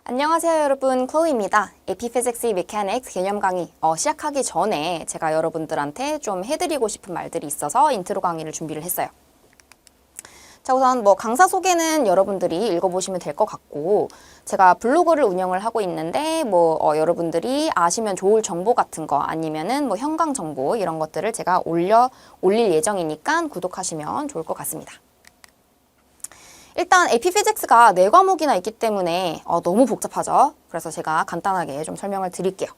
안녕하세요 여러분, 클로이입니다. 에피피직스 메카닉스 개념 강의 시작하기 전에 제가 여러분들한테 좀 해드리고 싶은 말들이 있어서 인트로 강의를 준비를 했어요. 자, 우선 강사 소개는 여러분들이 읽어보시면 될 것 같고, 제가 블로그를 운영을 하고 있는데 여러분들이 아시면 좋을 정보 같은 거 아니면은 현강 정보 이런 것들을 제가 올릴 예정이니까 구독하시면 좋을 것 같습니다. 일단 에피피직스가 4과목이나 있기 때문에 너무 복잡하죠. 그래서 제가 간단하게 좀 설명을 드릴게요.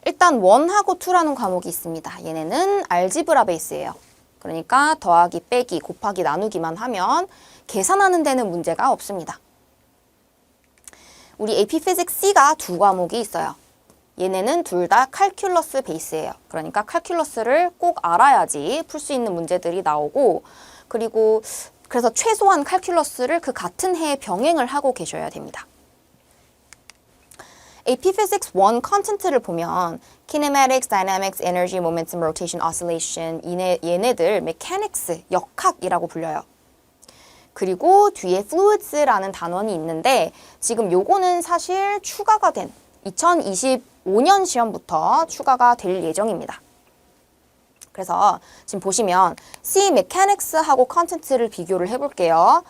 일단 1하고 2라는 과목이 있습니다. 얘네는 알지브라 베이스예요. 그러니까 더하기, 빼기, 곱하기, 나누기만 하면 계산하는 데는 문제가 없습니다. 우리 에피피직스 C가 2과목이 있어요. 얘네는 둘 다 칼큘러스 베이스예요. 그러니까 칼큘러스를 꼭 알아야지 풀 수 있는 문제들이 나오고, 그래서 최소한 칼큘러스를 그 같은 해에 병행을 하고 계셔야 됩니다. AP Physics 1 컨텐츠를 보면 Kinematics, Dynamics, Energy, Momentum, Rotation, Oscillation 얘네들 Mechanics, 역학이라고 불려요. 그리고 뒤에 Fluids라는 단원이 있는데 지금 요거는 사실 추가가 된 2025년 시험부터 추가가 될 예정입니다. 그래서 지금 보시면 C Mechanics하고 컨텐츠를 비교를 해볼게요.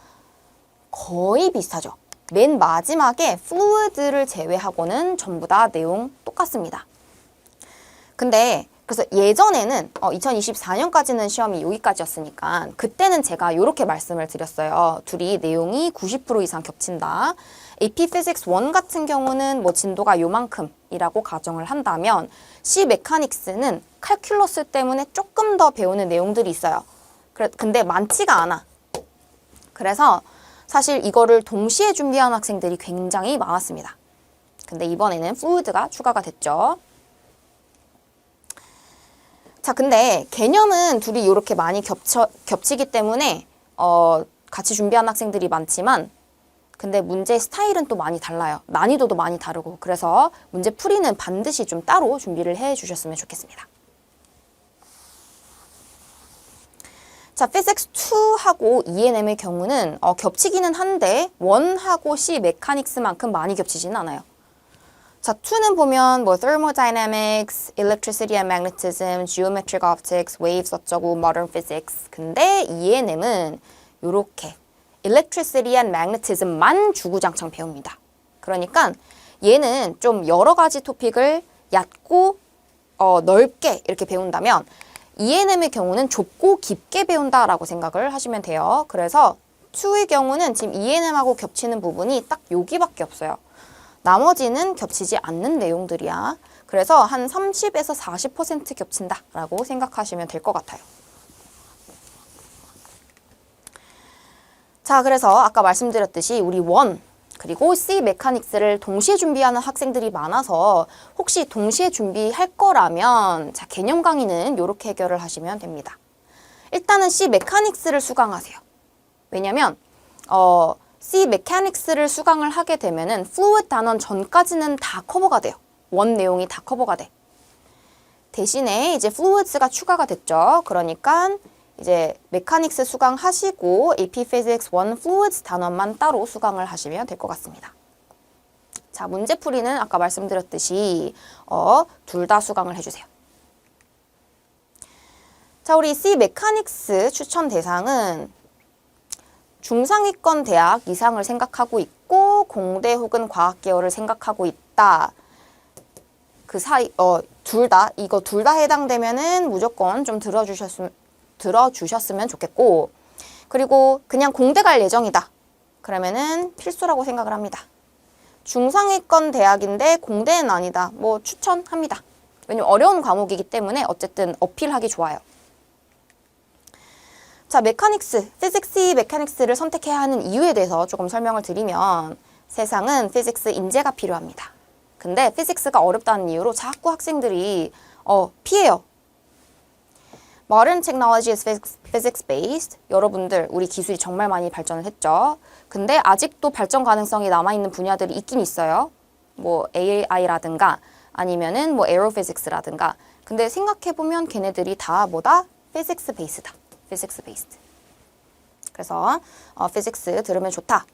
거의 비슷하죠. 맨 마지막에 Fluid를 제외하고는 전부 다 내용 똑같습니다. 근데 그래서 예전에는 2024년까지는 시험이 여기까지였으니까 그때는 제가 이렇게 말씀을 드렸어요. 둘이 내용이 90% 이상 겹친다. AP Physics 1 같은 경우는 진도가 요만큼이라고 가정을 한다면 C Mechanics는 칼큘러스 때문에 조금 더 배우는 내용들이 있어요. 근데 많지가 않아. 그래서 사실 이거를 동시에 준비한 학생들이 굉장히 많았습니다. 근데 이번에는 Fluid가 추가가 됐죠. 자, 근데 개념은 둘이 이렇게 많이 겹치기 때문에 같이 준비한 학생들이 많지만 근데 문제 스타일은 또 많이 달라요. 난이도도 많이 다르고. 그래서 문제 풀이는 반드시 좀 따로 준비를 해 주셨으면 좋겠습니다. 자, Physics 2하고 E&M의 경우는 겹치기는 한데 1하고 C Mechanics만큼 많이 겹치지는 않아요. 자, 2는 보면 Thermodynamics, Electricity and Magnetism, Geometric Optics, Waves 어쩌고, Modern Physics. 근데 E&M은 요렇게 Electricity and Magnetism만 주구장창 배웁니다. 그러니까 얘는 좀 여러 가지 토픽을 얕고 넓게 이렇게 배운다면 E&M의 경우는 좁고 깊게 배운다라고 생각을 하시면 돼요. 그래서 2의 경우는 지금 E&M하고 겹치는 부분이 딱 여기밖에 없어요. 나머지는 겹치지 않는 내용들이야. 그래서 한 30에서 40% 겹친다라고 생각하시면 될 것 같아요. 자, 그래서 아까 말씀드렸듯이 우리 1 그리고 C 메카닉스를 동시에 준비하는 학생들이 많아서 혹시 동시에 준비할 거라면 자, 개념 강의는 이렇게 해결을 하시면 됩니다. 일단은 C 메카닉스를 수강하세요. 왜냐면 C 메카닉스를 수강을 하게 되면은 Fluid 단원 전까지는 다 커버가 돼요. 원 내용이 다 커버가 돼. 대신에 이제 Fluids가 추가가 됐죠. 그러니까 이제 메카닉스 수강하시고 AP Physics 1 Fluids 단원만 따로 수강을 하시면 될 것 같습니다. 자, 문제풀이는 아까 말씀드렸듯이 둘 다 수강을 해주세요. 자, 우리 C 메카닉스 추천 대상은 중상위권 대학 이상을 생각하고 있고 공대 혹은 과학계열을 생각하고 있다. 그 사이 둘 다 해당되면은 무조건 좀 들어주셨으면 좋겠고, 그리고 그냥 공대 갈 예정이다. 그러면은 필수라고 생각을 합니다. 중상위권 대학인데 공대는 아니다. 추천합니다. 왜냐면 어려운 과목이기 때문에 어쨌든 어필하기 좋아요. 자, 메카닉스, 피직스 메카닉스를 선택해야 하는 이유에 대해서 조금 설명을 드리면 세상은 피직스 인재가 필요합니다. 근데 피직스가 어렵다는 이유로 자꾸 학생들이 피해요. Modern technology is physics-based. 여러분들, 우리 기술이 정말 많이 발전을 했죠. 근데 아직도 발전 가능성이 남아있는 분야들이 있긴 있어요. AI라든가 아니면은 aerophysics라든가. 근데 생각해보면 걔네들이 다 physics-based다. physics-based. 그래서 physics 들으면 좋다.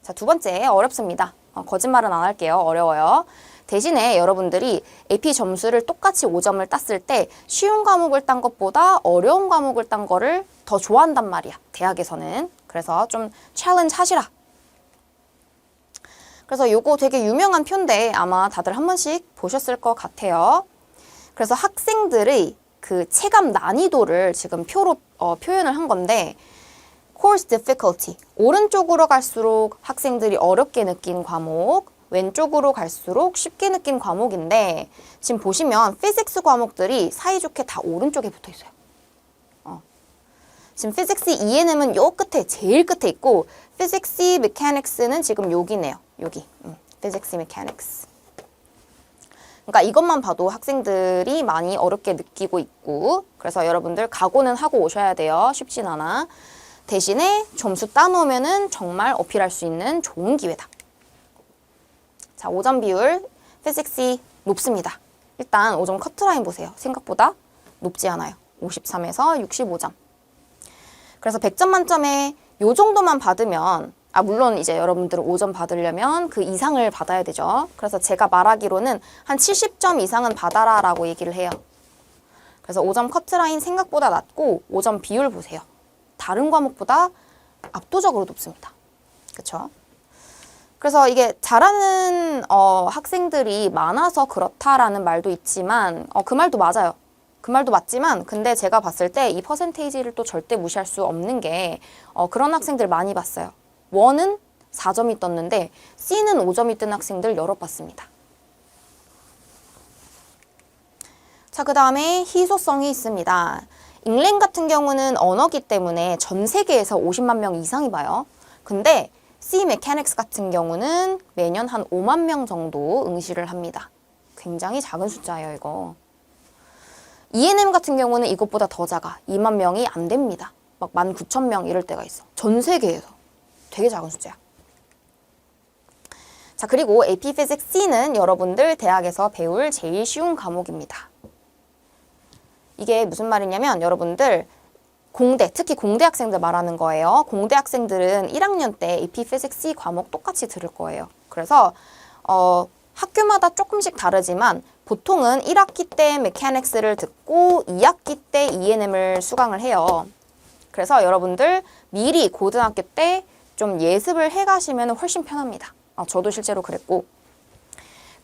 자, 두 번째 어렵습니다. 거짓말은 안 할게요. 어려워요. 대신에 여러분들이 AP 점수를 똑같이 5점을 땄을 때 쉬운 과목을 딴 것보다 어려운 과목을 딴 거를 더 좋아한단 말이야. 대학에서는. 그래서 좀 챌린지 하시라. 그래서 요거 되게 유명한 표인데 아마 다들 한 번씩 보셨을 것 같아요. 그래서 학생들의 그 체감 난이도를 지금 표로 표현을 한 건데 course difficulty, 오른쪽으로 갈수록 학생들이 어렵게 느낀 과목, 왼쪽으로 갈수록 쉽게 느낀 과목인데 지금 보시면 피직스 과목들이 사이좋게 다 오른쪽에 붙어 있어요. 지금 피직스 E&M은 요 끝에 제일 끝에 있고 피직스 메카닉스는 지금 여기네요. 여기 피직스 메카닉스. 그러니까 이것만 봐도 학생들이 많이 어렵게 느끼고 있고 그래서 여러분들 각오는 하고 오셔야 돼요. 쉽진 않아. 대신에 점수 따놓으면은 정말 어필할 수 있는 좋은 기회다. 자, 5점 비율 피직스 높습니다. 일단 5점 커트라인 보세요. 생각보다 높지 않아요. 53에서 65점. 그래서 100점 만점에 요 정도만 받으면 물론 이제 여러분들은 5점 받으려면 그 이상을 받아야 되죠. 그래서 제가 말하기로는 한 70점 이상은 받아라 라고 얘기를 해요. 그래서 5점 커트라인 생각보다 낮고 5점 비율 보세요. 다른 과목보다 압도적으로 높습니다. 그쵸? 그래서 이게 잘하는 학생들이 많아서 그렇다라는 말도 있지만 그 말도 맞아요. 그 말도 맞지만 근데 제가 봤을 때 이 퍼센테이지를 또 절대 무시할 수 없는 게 그런 학생들 많이 봤어요. 1은 4점이 떴는데 C는 5점이 뜬 학생들 여러 봤습니다. 자, 그 다음에 희소성이 있습니다. 잉글랜드 같은 경우는 언어기 때문에 전 세계에서 50만 명 이상이 봐요. 근데 C 메카닉스 같은 경우는 매년 한 5만 명 정도 응시를 합니다. 굉장히 작은 숫자예요, 이거. E&M 같은 경우는 이것보다 더 작아. 2만 명이 안 됩니다. 막 19,000명 이럴 때가 있어. 전 세계에서. 되게 작은 숫자야. 자, 그리고 AP Physics C는 여러분들 대학에서 배울 제일 쉬운 과목입니다. 이게 무슨 말이냐면 여러분들 공대, 특히 공대 학생들 말하는 거예요. 공대 학생들은 1학년 때 AP Physics C 과목 똑같이 들을 거예요. 그래서 학교마다 조금씩 다르지만 보통은 1학기 때 메카닉스를 듣고 2학기 때 E&M을 수강을 해요. 그래서 여러분들 미리 고등학교 때 좀 예습을 해가시면 훨씬 편합니다. 저도 실제로 그랬고.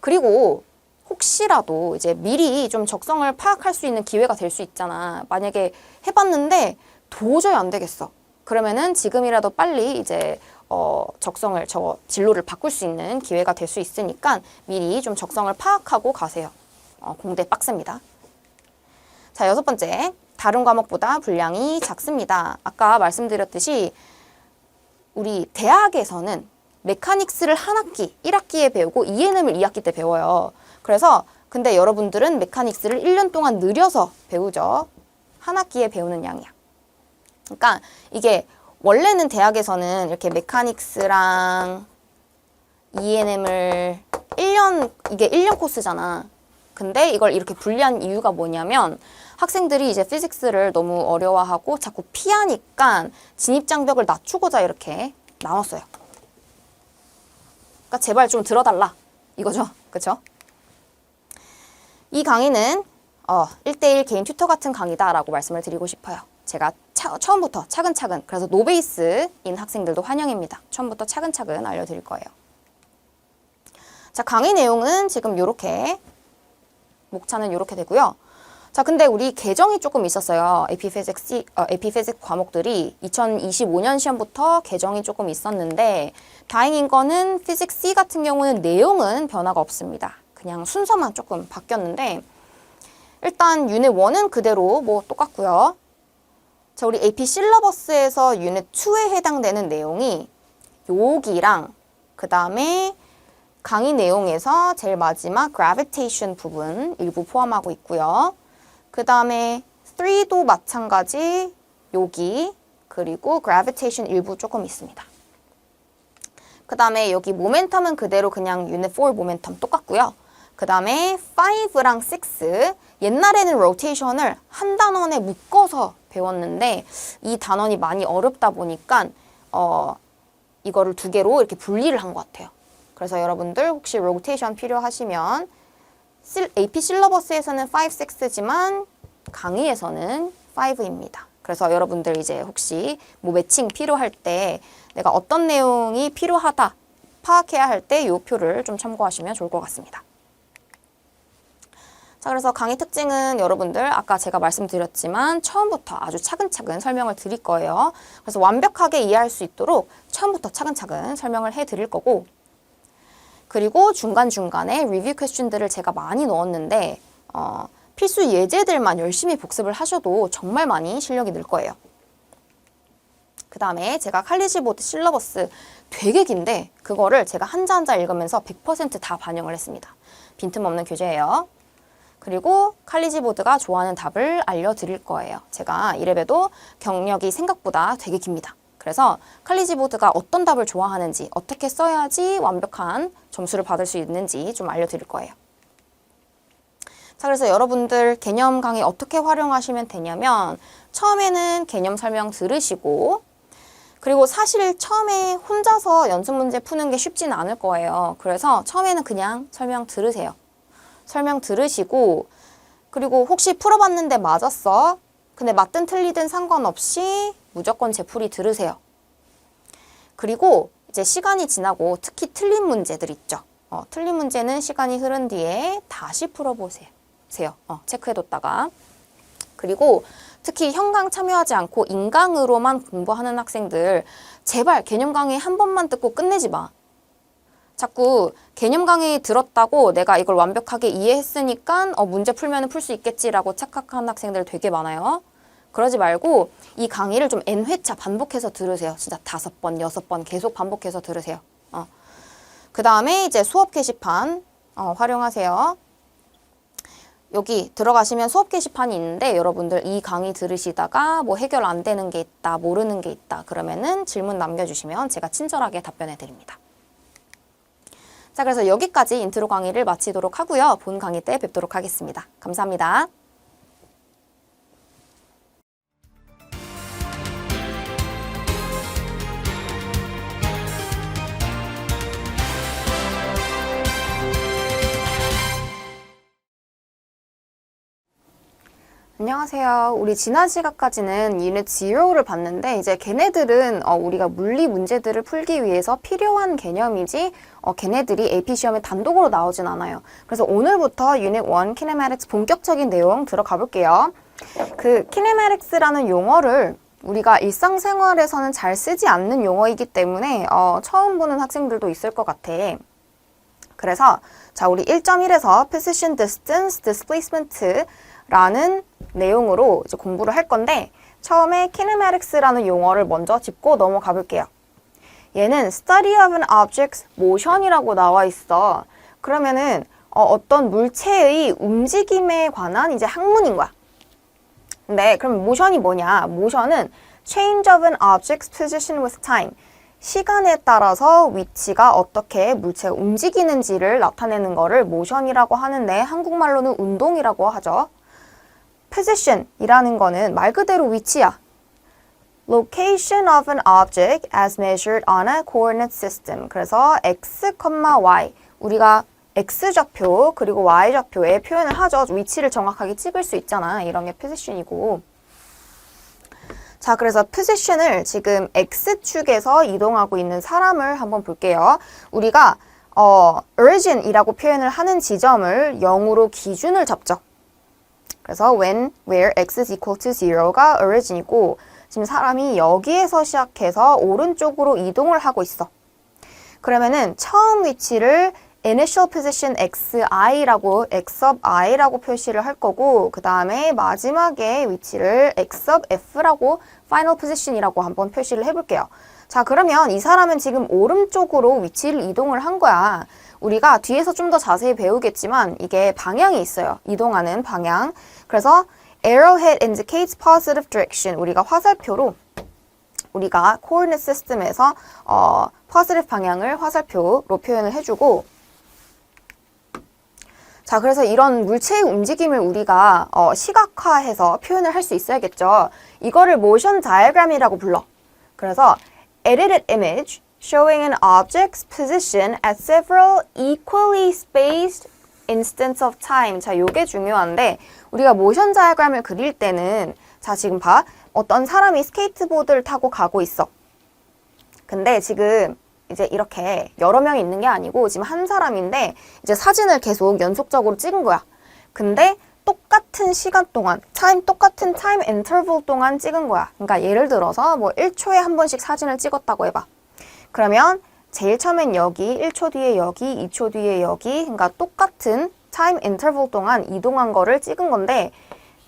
그리고 혹시라도 이제 미리 좀 적성을 파악할 수 있는 기회가 될 수 있잖아. 만약에 해봤는데 도저히 안 되겠어. 그러면은 지금이라도 빨리 이제 적성을 진로를 바꿀 수 있는 기회가 될 수 있으니까 미리 좀 적성을 파악하고 가세요. 공대 빡셉니다. 자, 6번째. 다른 과목보다 분량이 작습니다. 아까 말씀드렸듯이 우리 대학에서는 메카닉스를 한 학기, 1학기에 배우고 E&M을 2학기 때 배워요. 그래서 근데 여러분들은 메카닉스를 1년 동안 느려서 배우죠. 한 학기에 배우는 양이야. 그러니까 이게 원래는 대학에서는 이렇게 메카닉스랑 E&M을 이게 1년 코스잖아. 근데 이걸 이렇게 분리한 이유가 뭐냐면 학생들이 이제 피직스를 너무 어려워하고 자꾸 피하니까 진입장벽을 낮추고자 이렇게 나눴어요. 그러니까 제발 좀 들어달라 이거죠. 그쵸? 이 강의는 1대1 개인 튜터 같은 강의다라고 말씀을 드리고 싶어요. 제가 처음부터 차근차근, 그래서 노베이스인 학생들도 환영입니다. 처음부터 차근차근 알려드릴 거예요. 자, 강의 내용은 지금 요렇게, 목차는 요렇게 되고요. 자, 근데 우리 개정이 조금 있었어요. AP Physics 과목들이 2025년 시험부터 개정이 조금 있었는데 다행인 거는 Physics C 같은 경우는 내용은 변화가 없습니다. 그냥 순서만 조금 바뀌었는데 일단 유닛 1은 그대로 뭐 똑같고요. 자, 우리 AP 실러버스에서 유닛 2에 해당되는 내용이 여기랑 그 다음에 강의 내용에서 제일 마지막 gravitation 부분 일부 포함하고 있고요. 그 다음에 3도 마찬가지 여기 그리고 gravitation 일부 조금 있습니다. 그 다음에 여기 모멘텀은 그대로 그냥 유닛 4 모멘텀 똑같고요. 그 다음에 5랑 6 옛날에는 rotation을 한 단원에 묶어서 배웠는데 이 단원이 많이 어렵다 보니까 이거를 두 개로 이렇게 분리를 한 것 같아요. 그래서 여러분들 혹시 로테이션 필요하시면 AP 실러버스에서는 5, 6지만 강의에서는 5입니다. 그래서 여러분들 이제 혹시 뭐 매칭 필요할 때 내가 어떤 내용이 필요하다 파악해야 할 때 이 표를 좀 참고하시면 좋을 것 같습니다. 자, 그래서 강의 특징은 여러분들 아까 제가 말씀드렸지만 처음부터 아주 차근차근 설명을 드릴 거예요. 그래서 완벽하게 이해할 수 있도록 처음부터 차근차근 설명을 해 드릴 거고, 그리고 중간중간에 리뷰 퀘스천들을 제가 많이 넣었는데 필수 예제들만 열심히 복습을 하셔도 정말 많이 실력이 늘 거예요. 그 다음에 제가 칼리지 보드 실러버스 되게 긴데 그거를 제가 한자 한자 읽으면서 100% 다 반영을 했습니다. 빈틈없는 교재예요. 그리고 칼리지 보드가 좋아하는 답을 알려드릴 거예요. 제가 이래봬도 경력이 생각보다 되게 깁니다. 그래서 칼리지 보드가 어떤 답을 좋아하는지, 어떻게 써야지 완벽한 점수를 받을 수 있는지 좀 알려드릴 거예요. 자, 그래서 여러분들 개념 강의 어떻게 활용하시면 되냐면 처음에는 개념 설명 들으시고, 그리고 사실 처음에 혼자서 연습 문제 푸는 게 쉽지는 않을 거예요. 그래서 처음에는 그냥 설명 들으세요. 설명 들으시고, 그리고 혹시 풀어봤는데 맞았어? 근데 맞든 틀리든 상관없이 무조건 재풀이 들으세요. 그리고 이제 시간이 지나고 특히 틀린 문제들 있죠. 틀린 문제는 시간이 흐른 뒤에 다시 풀어보세요. 체크해뒀다가. 그리고 특히 현강 참여하지 않고 인강으로만 공부하는 학생들, 제발 개념 강의 한 번만 듣고 끝내지 마. 자꾸 개념 강의 들었다고 내가 이걸 완벽하게 이해했으니까 문제 풀면 풀 수 있겠지라고 착각하는 학생들 되게 많아요. 그러지 말고 이 강의를 좀 N회차 반복해서 들으세요. 진짜 5번, 6번 계속 반복해서 들으세요. 그 다음에 이제 수업 게시판 활용하세요. 여기 들어가시면 수업 게시판이 있는데 여러분들 이 강의 들으시다가 뭐 해결 안 되는 게 있다, 모르는 게 있다 그러면은 질문 남겨주시면 제가 친절하게 답변해 드립니다. 자, 그래서 여기까지 인트로 강의를 마치도록 하고요. 본 강의 때 뵙도록 하겠습니다. 감사합니다. 안녕하세요. 우리 지난 시간까지는 유닛 0를 봤는데 이제 걔네들은 우리가 물리 문제들을 풀기 위해서 필요한 개념이지 걔네들이 AP 시험에 단독으로 나오진 않아요. 그래서 오늘부터 유닛 1 키네매틱스 본격적인 내용 들어가 볼게요. 그 키네매틱스라는 용어를 우리가 일상생활에서는 잘 쓰지 않는 용어이기 때문에 처음 보는 학생들도 있을 것 같아. 그래서 자, 우리 1.1에서 Position, Distance, Displacement 라는 내용으로 이제 공부를 할 건데 처음에 kinematics라는 용어를 먼저 짚고 넘어가 볼게요. 얘는 study of an object's motion이라고 나와 있어. 그러면은 어떤 물체의 움직임에 관한 이제 학문인 거야. 근데 그럼 motion이 뭐냐? motion은 change of an object's position with time. 시간에 따라서 위치가 어떻게 물체가 움직이는지를 나타내는 거를 motion이라고 하는데 한국말로는 운동이라고 하죠. position이라는 거는 말 그대로 위치야. location of an object as measured on a coordinate system. 그래서 x, y 우리가 x좌표 그리고 y좌표에 표현을 하죠. 위치를 정확하게 찍을 수 있잖아. 이런 게 position이고. 자, 그래서 position을 지금 x축에서 이동하고 있는 사람을 한번 볼게요. 우리가 origin이라고 표현을 하는 지점을 0으로 기준을 잡죠. 그래서 when, where x is equal to 0가 origin이고 지금 사람이 여기에서 시작해서 오른쪽으로 이동을 하고 있어. 그러면은 처음 위치를 initial position xi라고 x of i라고 표시를 할 거고 그 다음에 마지막에 위치를 x of f라고 final position이라고 한번 표시를 해볼게요. 자, 그러면 이 사람은 지금 오른쪽으로 위치를 이동을 한 거야. 우리가 뒤에서 좀 더 자세히 배우겠지만 이게 방향이 있어요. 이동하는 방향. 그래서 arrowhead indicates positive direction. 우리가 화살표로 우리가 coordinate system에서 positive 방향을 화살표로 표현을 해주고 자, 그래서 이런 물체의 움직임을 우리가 시각화해서 표현을 할 수 있어야겠죠. 이거를 motion diagram이라고 불러. 그래서 edited image showing an object's position at several equally spaced instance of time. 자, 요게 중요한데 우리가 모션 다이어그램을 그릴 때는 자, 지금 봐. 어떤 사람이 스케이트보드를 타고 가고 있어. 근데 지금 이제 이렇게 여러 명이 있는 게 아니고 지금 한 사람인데 이제 사진을 계속 연속적으로 찍은 거야. 근데 똑같은 시간 동안, 똑같은 타임 인터벌 동안 찍은 거야. 그러니까 예를 들어서 뭐 1초에 한 번씩 사진을 찍었다고 해봐. 그러면 제일 처음엔 여기, 1초 뒤에 여기, 2초 뒤에 여기, 그러니까 똑같은 타임 인터벌 동안 이동한 거를 찍은 건데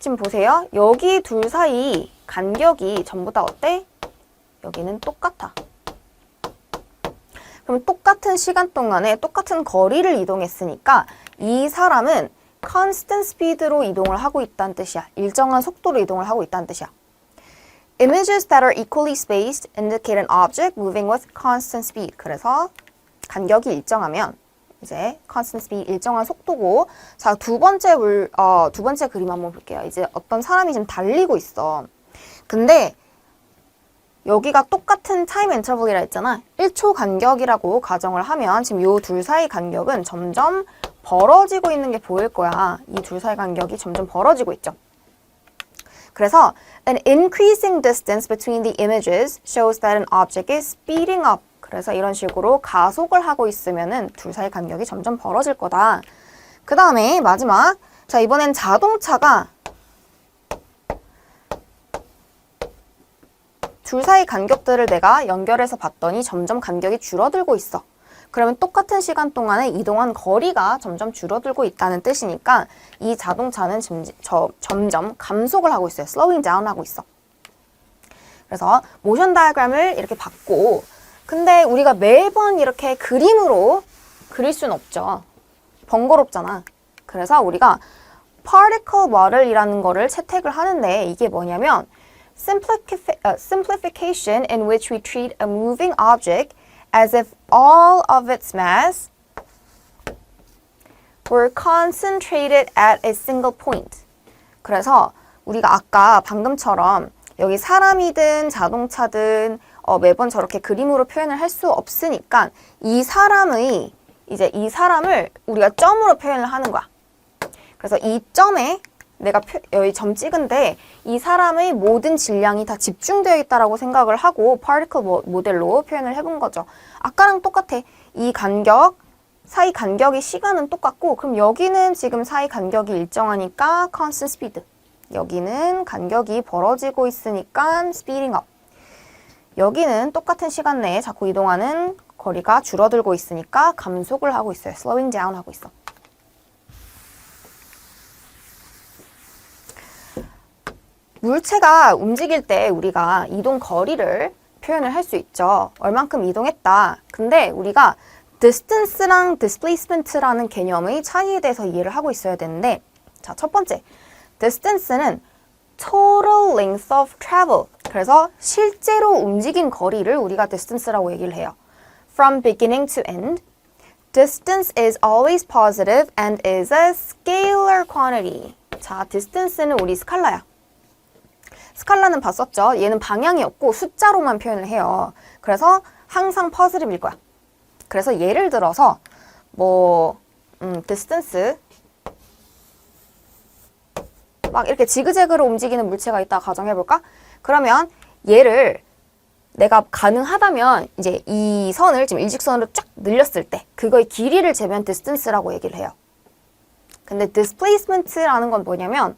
지금 보세요. 여기 둘 사이 간격이 전부 다 어때? 여기는 똑같아. 그럼 똑같은 시간 동안에 똑같은 거리를 이동했으니까 이 사람은 constant speed로 이동을 하고 있다는 뜻이야. 일정한 속도로 이동을 하고 있다는 뜻이야. Images that are equally spaced indicate an object moving with constant speed. 그래서 간격이 일정하면 이제 constant speed 일정한 속도고 자, 두 번째 그림 한번 볼게요. 이제 어떤 사람이 지금 달리고 있어. 근데 여기가 똑같은 타임 인터벌이라 했잖아. 1초 간격이라고 가정을 하면 지금 요 둘 사이 간격은 점점 벌어지고 있는 게 보일 거야. 이 둘 사이 간격이 점점 벌어지고 있죠. 그래서 an increasing distance between the images shows that an object is speeding up. 그래서 이런 식으로 가속을 하고 있으면은 둘 사이 간격이 점점 벌어질 거다. 그 다음에 마지막. 자, 이번엔 자동차가 둘 사이 간격들을 내가 연결해서 봤더니 점점 간격이 줄어들고 있어. 그러면 똑같은 시간 동안에 이동한 거리가 점점 줄어들고 있다는 뜻이니까 이 자동차는 점점 감속을 하고 있어요. slowing down 하고 있어. 그래서 모션 다이어그램을 이렇게 봤고 근데 우리가 매번 이렇게 그림으로 그릴 수는 없죠. 번거롭잖아. 그래서 우리가 particle model이라는 거를 채택을 하는데 이게 뭐냐면 simplification in which we treat a moving object as if all of its mass were concentrated at a single point. 그래서 우리가 아까 방금처럼 여기 사람이든 자동차든 매번 저렇게 그림으로 표현을 할 수 없으니까 이 사람을 우리가 점으로 표현을 하는 거야. 그래서 이 점에 내가 여기 점 찍은데 이 사람의 모든 질량이 다 집중되어 있다라고 생각을 하고 particle 모델로 표현을 해본 거죠. 아까랑 똑같아. 이 간격, 사이 간격의 시간은 똑같고 그럼 여기는 지금 사이 간격이 일정하니까 constant speed. 여기는 간격이 벌어지고 있으니까 speeding up. 여기는 똑같은 시간 내에 자꾸 이동하는 거리가 줄어들고 있으니까 감속을 하고 있어요. slowing down 하고 있어. 물체가 움직일 때 우리가 이동 거리를 표현을 할 수 있죠. 얼만큼 이동했다. 근데 우리가 distance랑 displacement라는 개념의 차이에 대해서 이해를 하고 있어야 되는데 자, 첫 번째. distance는 total length of travel. 그래서 실제로 움직인 거리를 우리가 distance라고 얘기를 해요. From beginning to end, distance is always positive and is a scalar quantity. 자, distance는 우리 스칼라야. 스칼라는 봤었죠? 얘는 방향이 없고 숫자로만 표현을 해요. 그래서 항상 퍼즐일 거야. 그래서 예를 들어서 distance 막 이렇게 지그재그로 움직이는 물체가 있다 가정해볼까? 그러면 얘를 내가 가능하다면 이제 이 선을 지금 일직선으로 쫙 늘렸을 때 그거의 길이를 재면 distance라고 얘기를 해요. 근데 displacement라는 건 뭐냐면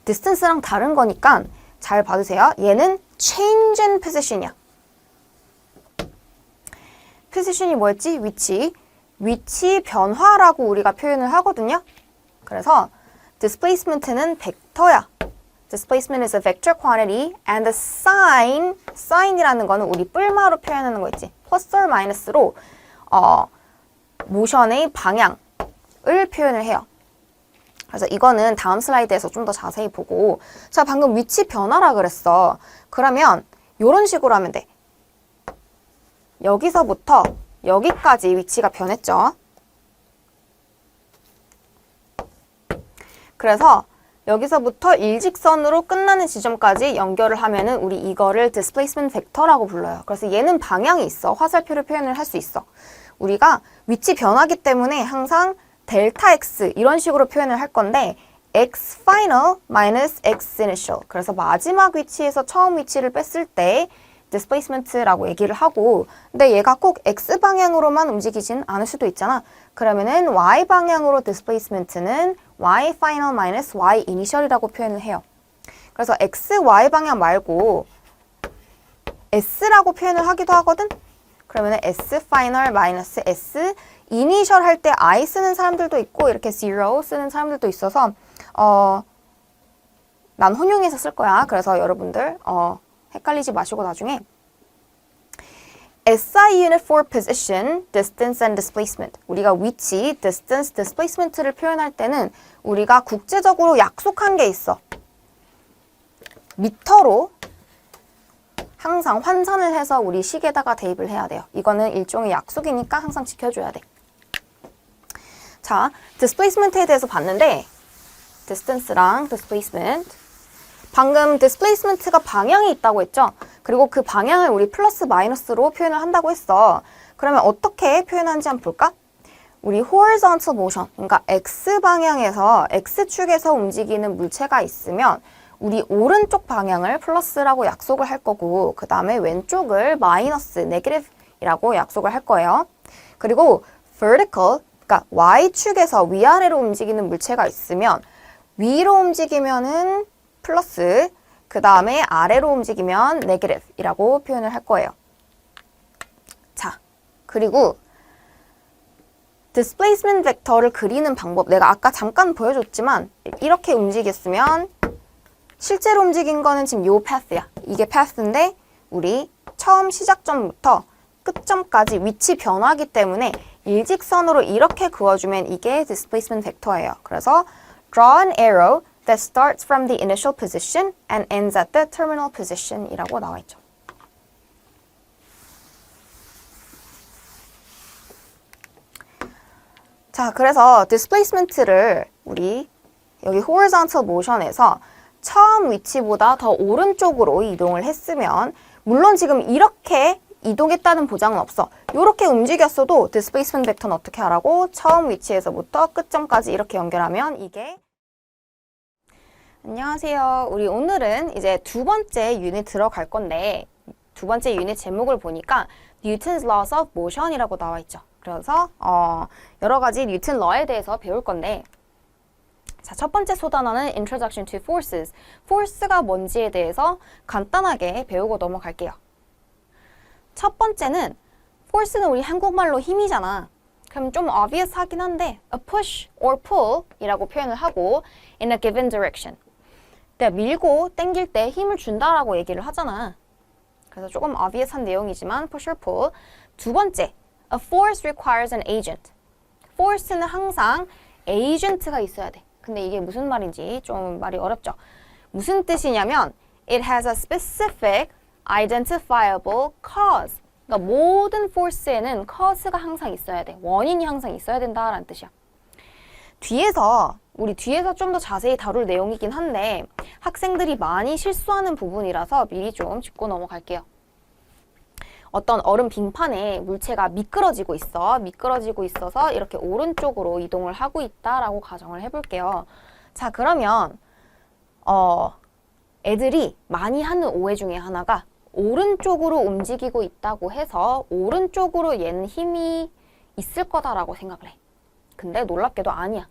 distance랑 다른 거니까 잘 봐주세요. 얘는 change in position이야. position이 뭐였지? 위치 변화라고 우리가 표현을 하거든요. 그래서 displacement는 벡터야. Displacement is a vector quantity and the sign이라는 거는 우리 뿔마로 표현하는 거 있지. 플러스 or 마이너스로 모션의 방향을 표현을 해요. 그래서 이거는 다음 슬라이드에서 좀 더 자세히 보고 자, 방금 위치 변화라 그랬어. 그러면 이런 식으로 하면 돼. 여기서부터 여기까지 위치가 변했죠. 그래서 여기서부터 일직선으로 끝나는 지점까지 연결을 하면은 우리 이거를 displacement vector라고 불러요. 그래서 얘는 방향이 있어. 화살표를 표현을 할 수 있어. 우리가 위치 변화기 때문에 항상 델타 x 이런 식으로 표현을 할 건데 x final minus x initial. 그래서 마지막 위치에서 처음 위치를 뺐을 때 displacement라고 얘기를 하고, 근데 얘가 꼭 x 방향으로만 움직이진 않을 수도 있잖아. 그러면은 y 방향으로 displacement는 y final minus y initial이라고 표현을 해요. 그래서 x, y 방향 말고 s라고 표현을 하기도 하거든. 그러면은 s final minus s initial 할 때 I 쓰는 사람들도 있고 이렇게 zero 쓰는 사람들도 있어서 난 혼용해서 쓸 거야. 그래서 여러분들 헷갈리지 마시고 나중에 SI unit for position, distance and displacement. 우리가 위치, distance, displacement를 표현할 때는 우리가 국제적으로 약속한 게 있어. 미터로 항상 환산을 해서 우리 식에다가 대입을 해야 돼요. 이거는 일종의 약속이니까 항상 지켜줘야 돼. 자, displacement에 대해서 봤는데 distance랑 displacement. 방금 displacement가 방향이 있다고 했죠? 그리고 그 방향을 우리 플러스 마이너스로 표현을 한다고 했어. 그러면 어떻게 표현하는지 한번 볼까? 우리 horizontal motion, 그러니까 X방향에서, X축에서 움직이는 물체가 있으면 우리 오른쪽 방향을 플러스라고 약속을 할 거고 그 다음에 왼쪽을 마이너스, negative이라고 약속을 할 거예요. 그리고 vertical, 그러니까 Y축에서 위아래로 움직이는 물체가 있으면 위로 움직이면은 플러스, 그 다음에 아래로 움직이면 negative이라고 표현을 할 거예요. 자, 그리고 displacement 벡터를 그리는 방법, 내가 아까 잠깐 보여줬지만 이렇게 움직였으면 실제로 움직인 거는 지금 요 path야. 이게 path인데 우리 처음 시작점부터 끝점까지 위치 변화기 때문에 일직선으로 이렇게 그어주면 이게 displacement 벡터예요. 그래서 draw an arrow that starts from the initial position and ends at the terminal position 이라고 나와 있죠. 자, 그래서 displacement를 우리 여기 horizontal motion에서 처음 위치보다 더 오른쪽으로 이동을 했으면 물론 지금 이렇게 이동했다는 보장은 없어. 이렇게 움직였어도 displacement 벡터는 어떻게 하라고? 처음 위치에서부터 끝점까지 이렇게 연결하면 이게 안녕하세요. 우리 오늘은 이제 두 번째 유닛 들어갈 건데 두 번째 유닛 제목을 보니까 Newton's Laws of Motion이라고 나와 있죠. 그래서 여러 가지 뉴턴 러에 대해서 배울 건데 자, 첫 번째 소단어는 Introduction to Forces. Force가 뭔지에 대해서 간단하게 배우고 넘어갈게요. 첫 번째는 Force는 우리 한국말로 힘이잖아. 그럼 좀 obvious 하긴 한데 a push or pull 이라고 표현을 하고 in a given direction. 내가 밀고 당길 때 힘을 준다라고 얘기를 하잖아. 그래서 조금 obvious한 내용이지만 push or pull. 두 번째, a force requires an agent. force는 항상 agent가 있어야 돼. 근데 이게 무슨 말인지 좀 말이 어렵죠. 무슨 뜻이냐면 it has a specific identifiable cause. 그러니까 모든 force에는 cause가 항상 있어야 돼. 원인이 항상 있어야 된다라는 뜻이야. 우리 뒤에서 좀 더 자세히 다룰 내용이긴 한데 학생들이 많이 실수하는 부분이라서 미리 좀 짚고 넘어갈게요. 어떤 얼음 빙판에 물체가 미끄러지고 있어. 미끄러지고 있어서 이렇게 오른쪽으로 이동을 하고 있다라고 가정을 해볼게요. 자, 그러면 애들이 많이 하는 오해 중에 하나가 오른쪽으로 움직이고 있다고 해서 오른쪽으로 얘는 힘이 있을 거다라고 생각을 해. 근데 놀랍게도 아니야.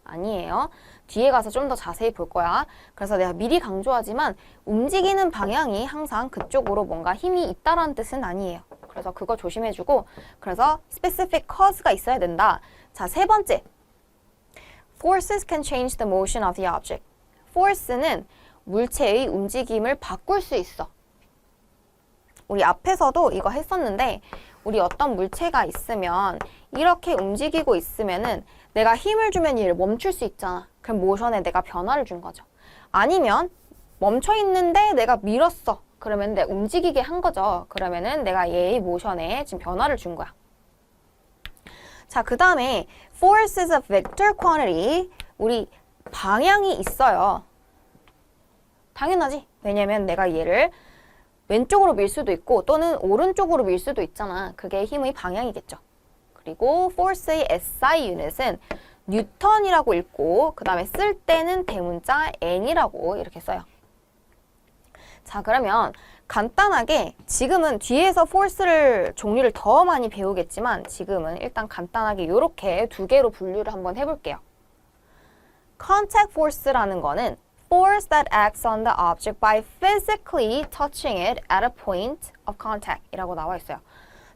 아니에요. 뒤에 가서 좀 더 자세히 볼 거야. 그래서 내가 미리 강조하지만 움직이는 방향이 항상 그쪽으로 뭔가 힘이 있다라는 뜻은 아니에요. 그래서 그거 조심해주고 그래서 specific cause가 있어야 된다. 자, 세 번째. Forces can change the motion of the object. Force는 물체의 움직임을 바꿀 수 있어. 우리 앞에서도 이거 했었는데 우리 어떤 물체가 있으면 이렇게 움직이고 있으면은 내가 힘을 주면 얘를 멈출 수 있잖아. 그럼 모션에 내가 변화를 준 거죠. 아니면 멈춰 있는데 내가 밀었어. 그러면 내가 움직이게 한 거죠. 그러면은 내가 얘의 모션에 지금 변화를 준 거야. 자, 그 다음에 force is a vector quantity. 우리 방향이 있어요. 당연하지. 왜냐면 내가 얘를 왼쪽으로 밀 수도 있고 또는 오른쪽으로 밀 수도 있잖아. 그게 힘의 방향이겠죠. 그리고 force의 SI 유닛은 뉴턴이라고 읽고 그 다음에 쓸 때는 대문자 N이라고 이렇게 써요. 자, 그러면 간단하게 지금은 뒤에서 force를 종류를 더 많이 배우겠지만 지금은 일단 간단하게 이렇게 두 개로 분류를 한번 해볼게요. Contact force라는 거는 force that acts on the object by physically touching it at a point of contact 이라고 나와 있어요.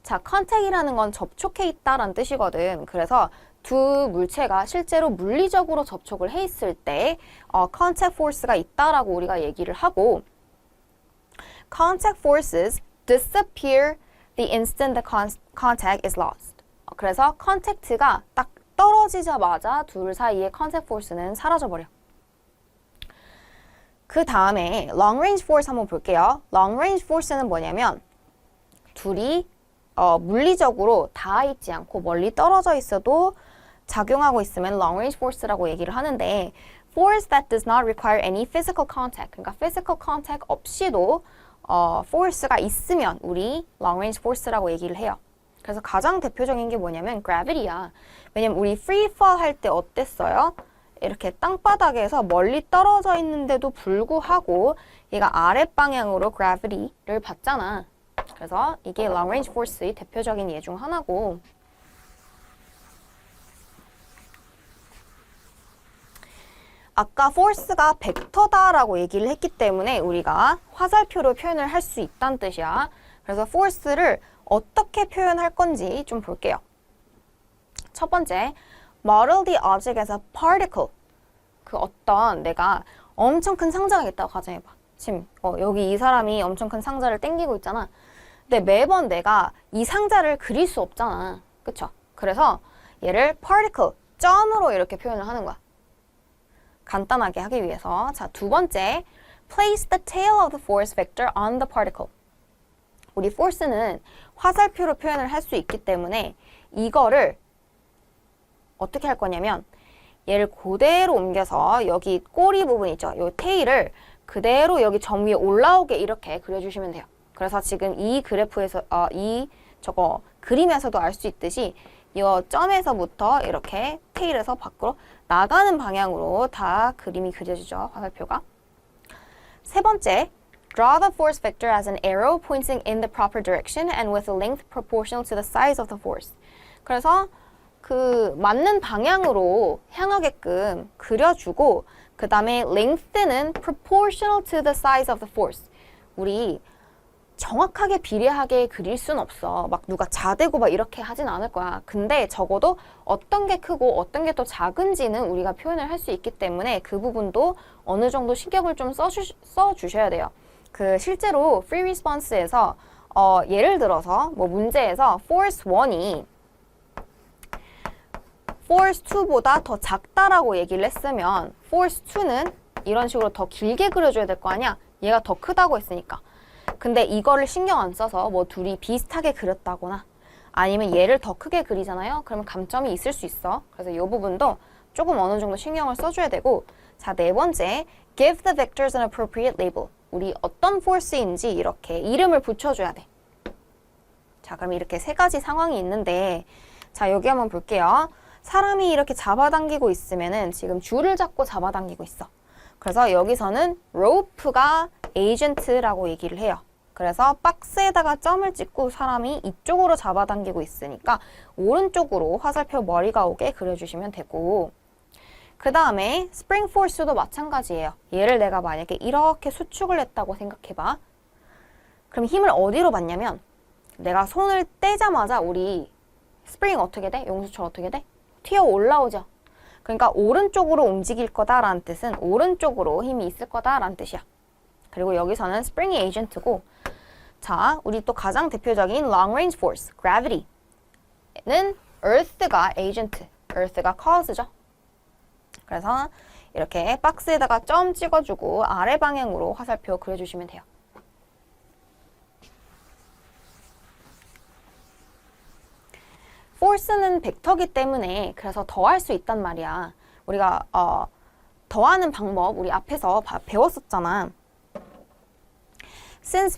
자, contact이라는 건 접촉해 있다라는 뜻이거든. 그래서 두 물체가 실제로 물리적으로 접촉을 해 있을 때 contact force가 있다라고 우리가 얘기를 하고 contact forces disappear the instant the contact is lost. 그래서 contact가 딱 떨어지자마자 둘 사이의 contact force는 사라져버려. 그 다음에 long range force 한번 볼게요. long range force는 뭐냐면 둘이 물리적으로 닿아 있지 않고 멀리 떨어져 있어도 작용하고 있으면 long range force라고 얘기를 하는데 force that does not require any physical contact 그러니까 physical contact 없이도 force가 있으면 우리 long range force라고 얘기를 해요. 그래서 가장 대표적인 게 뭐냐면 gravity야. 왜냐면 우리 free fall 할 때 어땠어요? 이렇게 땅바닥에서 멀리 떨어져 있는데도 불구하고 얘가 아랫방향으로 gravity를 받잖아. 그래서 이게 long range force의 대표적인 예 중 하나고 아까 force가 벡터다라고 얘기를 했기 때문에 우리가 화살표로 표현을 할 수 있다는 뜻이야. 그래서 force를 어떻게 표현할 건지 좀 볼게요. 첫 번째, model the object as a particle. 그 어떤 내가 엄청 큰 상자가 있다고 가정해봐. 지금 여기 이 사람이 엄청 큰 상자를 당기고 있잖아. 근데 매번 내가 이 상자를 그릴 수 없잖아. 그쵸? 그래서 얘를 particle, 점으로 이렇게 표현을 하는 거야. 간단하게 하기 위해서. 자, 두 번째, place the tail of the force vector on the particle. 우리 force는 화살표로 표현을 할 수 있기 때문에 이거를 어떻게 할 거냐면 얘를 그대로 옮겨서 여기 꼬리 부분 있죠? 요 테일을 그대로 여기 점 위에 올라오게 이렇게 그려주시면 돼요. 그래서 지금 이 그래프에서 저거 그림에서도 알 수 있듯이 이 점에서부터 이렇게 테일에서 밖으로 나가는 방향으로 다 그림이 그려지죠. 화살표가. 세 번째, draw the force vector as an arrow pointing in the proper direction and with a length proportional to the size of the force. 그래서 그 맞는 방향으로 향하게끔 그려주고 그 다음에 length는 proportional to the size of the force. 우리 정확하게 비례하게 그릴 순 없어. 막 누가 자대고 막 이렇게 하진 않을 거야. 근데 적어도 어떤 게 크고 어떤 게 더 작은지는 우리가 표현을 할 수 있기 때문에 그 부분도 어느 정도 신경을 좀 써주셔야 돼요. 그 실제로 free response에서 예를 들어서 뭐 문제에서 force 1이 force 2보다 더 작다라고 얘기를 했으면 force 2는 이런 식으로 더 길게 그려줘야 될 거 아니야? 얘가 더 크다고 했으니까. 근데 이거를 신경 안 써서 뭐 둘이 비슷하게 그렸다거나 아니면 얘를 더 크게 그리잖아요? 그러면 감점이 있을 수 있어. 그래서 이 부분도 조금 어느 정도 신경을 써줘야 되고 자, 네 번째, give the vectors an appropriate label. 우리 어떤 force인지 이렇게 이름을 붙여줘야 돼. 자, 그럼 이렇게 세 가지 상황이 있는데 자, 여기 한번 볼게요. 사람이 이렇게 잡아당기고 있으면은 지금 줄을 잡고 잡아당기고 있어. 그래서 여기서는 rope가 agent라고 얘기를 해요. 그래서 박스에다가 점을 찍고 사람이 이쪽으로 잡아당기고 있으니까 오른쪽으로 화살표 머리가 오게 그려주시면 되고 그 다음에 spring force도 마찬가지예요. 얘를 내가 만약에 이렇게 수축을 했다고 생각해봐. 그럼 힘을 어디로 받냐면 내가 손을 떼자마자 우리 spring 어떻게 돼? 용수철 어떻게 돼? 튀어 올라오죠. 그러니까 오른쪽으로 움직일 거다라는 뜻은 오른쪽으로 힘이 있을 거다라는 뜻이야. 그리고 여기서는 spring이 agent고 자, 우리 또 가장 대표적인 long range force, gravity는 earth가 agent, earth가 cause죠. 그래서 이렇게 박스에다가 점 찍어주고 아래 방향으로 화살표 그려주시면 돼요. force는 벡터기 때문에 그래서 더 할 수 있단 말이야. 우리가 더하는 방법 우리 앞에서 배웠었잖아. Since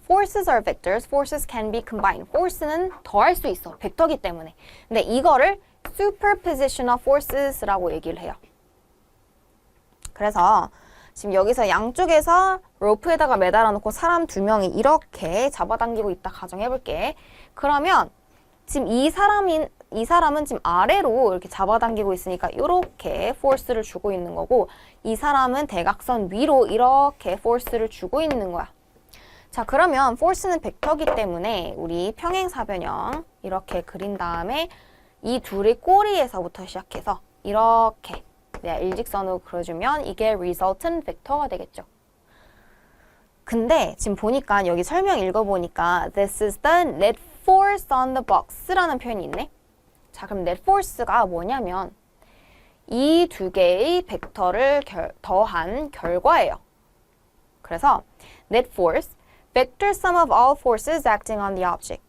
forces are vectors, forces can be combined. force는 더할 수 있어. 벡터기 때문에. 근데 이거를 superposition of forces라고 얘기를 해요. 그래서 지금 여기서 양쪽에서 로프에다가 매달아 놓고 사람 2명이 이렇게 잡아당기고 있다 가정해볼게. 그러면 지금 이 사람은 지금 아래로 이렇게 잡아당기고 있으니까 이렇게 force를 주고 있는 거고, 이 사람은 대각선 위로 이렇게 force를 주고 있는 거야. 자, 그러면 force는 벡터기 때문에 우리 평행사변형 이렇게 그린 다음에 이 둘의 꼬리에서부터 시작해서 이렇게 내가 일직선으로 그려주면 이게 resultant 벡터가 되겠죠. 근데 지금 보니까 여기 설명 읽어보니까 This is the net force on the box라는 표현이 있네. 자, 그럼 net force가 뭐냐면 이 두 개의 벡터를 더한 결과예요. 그래서 net force, vector sum of all forces acting on the object.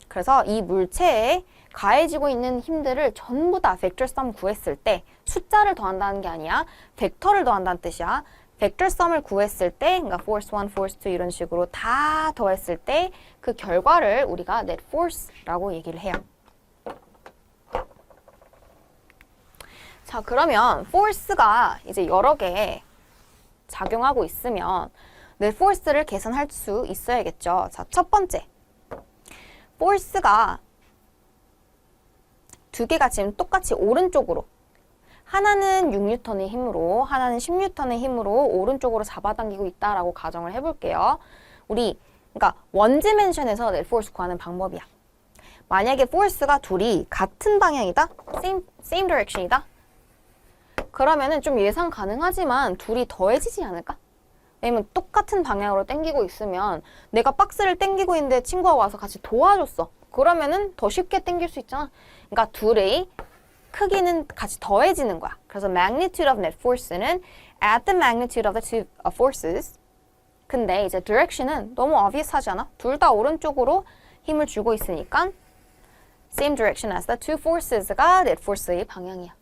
그래서 이 물체에 가해지고 있는 힘들을 전부 다 vector sum 구했을 때, 숫자를 더한다는 게 아니야. 벡터를 더한다는 뜻이야. vector sum을 구했을 때, 그러니까 force 1, force 2 이런 식으로 다 더했을 때 그 결과를 우리가 net force라고 얘기를 해요. 자, 그러면 force가 이제 여러 개 작용하고 있으면 net force를 계산할 수 있어야겠죠. 자, 첫 번째. force가 두 개가 지금 똑같이 오른쪽으로, 하나는 6N의 힘으로, 하나는 10N의 힘으로 오른쪽으로 잡아당기고 있다라고 가정을 해볼게요. 그러니까 원디멘션에서 net force 구하는 방법이야. 만약에 force가 둘이 같은 방향이다? same direction이다? 그러면은 좀 예상 가능하지만 둘이 더해지지 않을까? 왜냐면 똑같은 방향으로 당기고 있으면 내가 박스를 당기고 있는데 친구가 와서 같이 도와줬어. 그러면은 더 쉽게 당길 수 있잖아. 그러니까 둘의 크기는 같이 더해지는 거야. 그래서 magnitude of net force는 at the magnitude of the two forces. 근데 이제 direction은 너무 obvious 하지 않아? 둘 다 오른쪽으로 힘을 주고 있으니까 same direction as the two forces가 net force의 방향이야.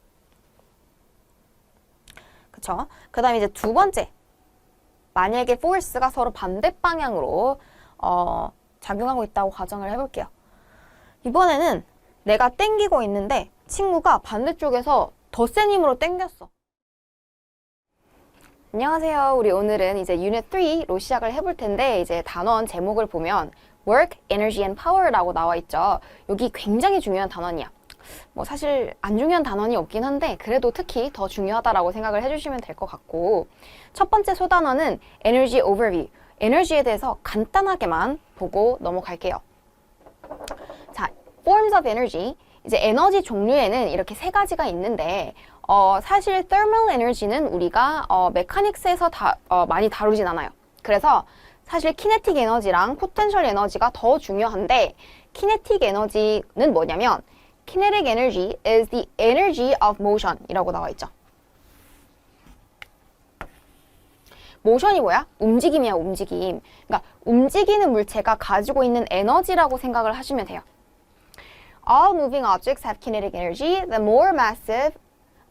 그쵸? 그 다음에 이제 두 번째. 만약에 force가 서로 반대 방향으로 작용하고 있다고 가정을 해볼게요. 이번에는 내가 당기고 있는데 친구가 반대쪽에서 더 센 힘으로 당겼어. 안녕하세요. 우리 오늘은 이제 유닛 3로 시작을 해볼 텐데, 이제 단원 제목을 보면 work, energy and power라고 나와 있죠. 여기 굉장히 중요한 단원이야. 뭐 사실 안 중요한 단원이 없긴 한데 그래도 특히 더 중요하다라고 생각을 해주시면 될 것 같고, 첫 번째 소단원은 energy overview, 에너지에 대해서 간단하게만 보고 넘어갈게요. 자, forms of energy, 이제 에너지 종류에는 이렇게 세 가지가 있는데 사실 thermal energy는 우리가 메카닉스에서 많이 다루진 않아요. 그래서 사실 kinetic 에너지랑 potential 에너지가 더 중요한데, kinetic 에너지는 뭐냐면 kinetic energy is the energy of motion 이라고 나와 있죠. 모션이 뭐야? 움직임이야, 움직임. 그러니까 움직이는 물체가 가지고 있는 에너지라고 생각을 하시면 돼요. All moving objects have kinetic energy. The more massive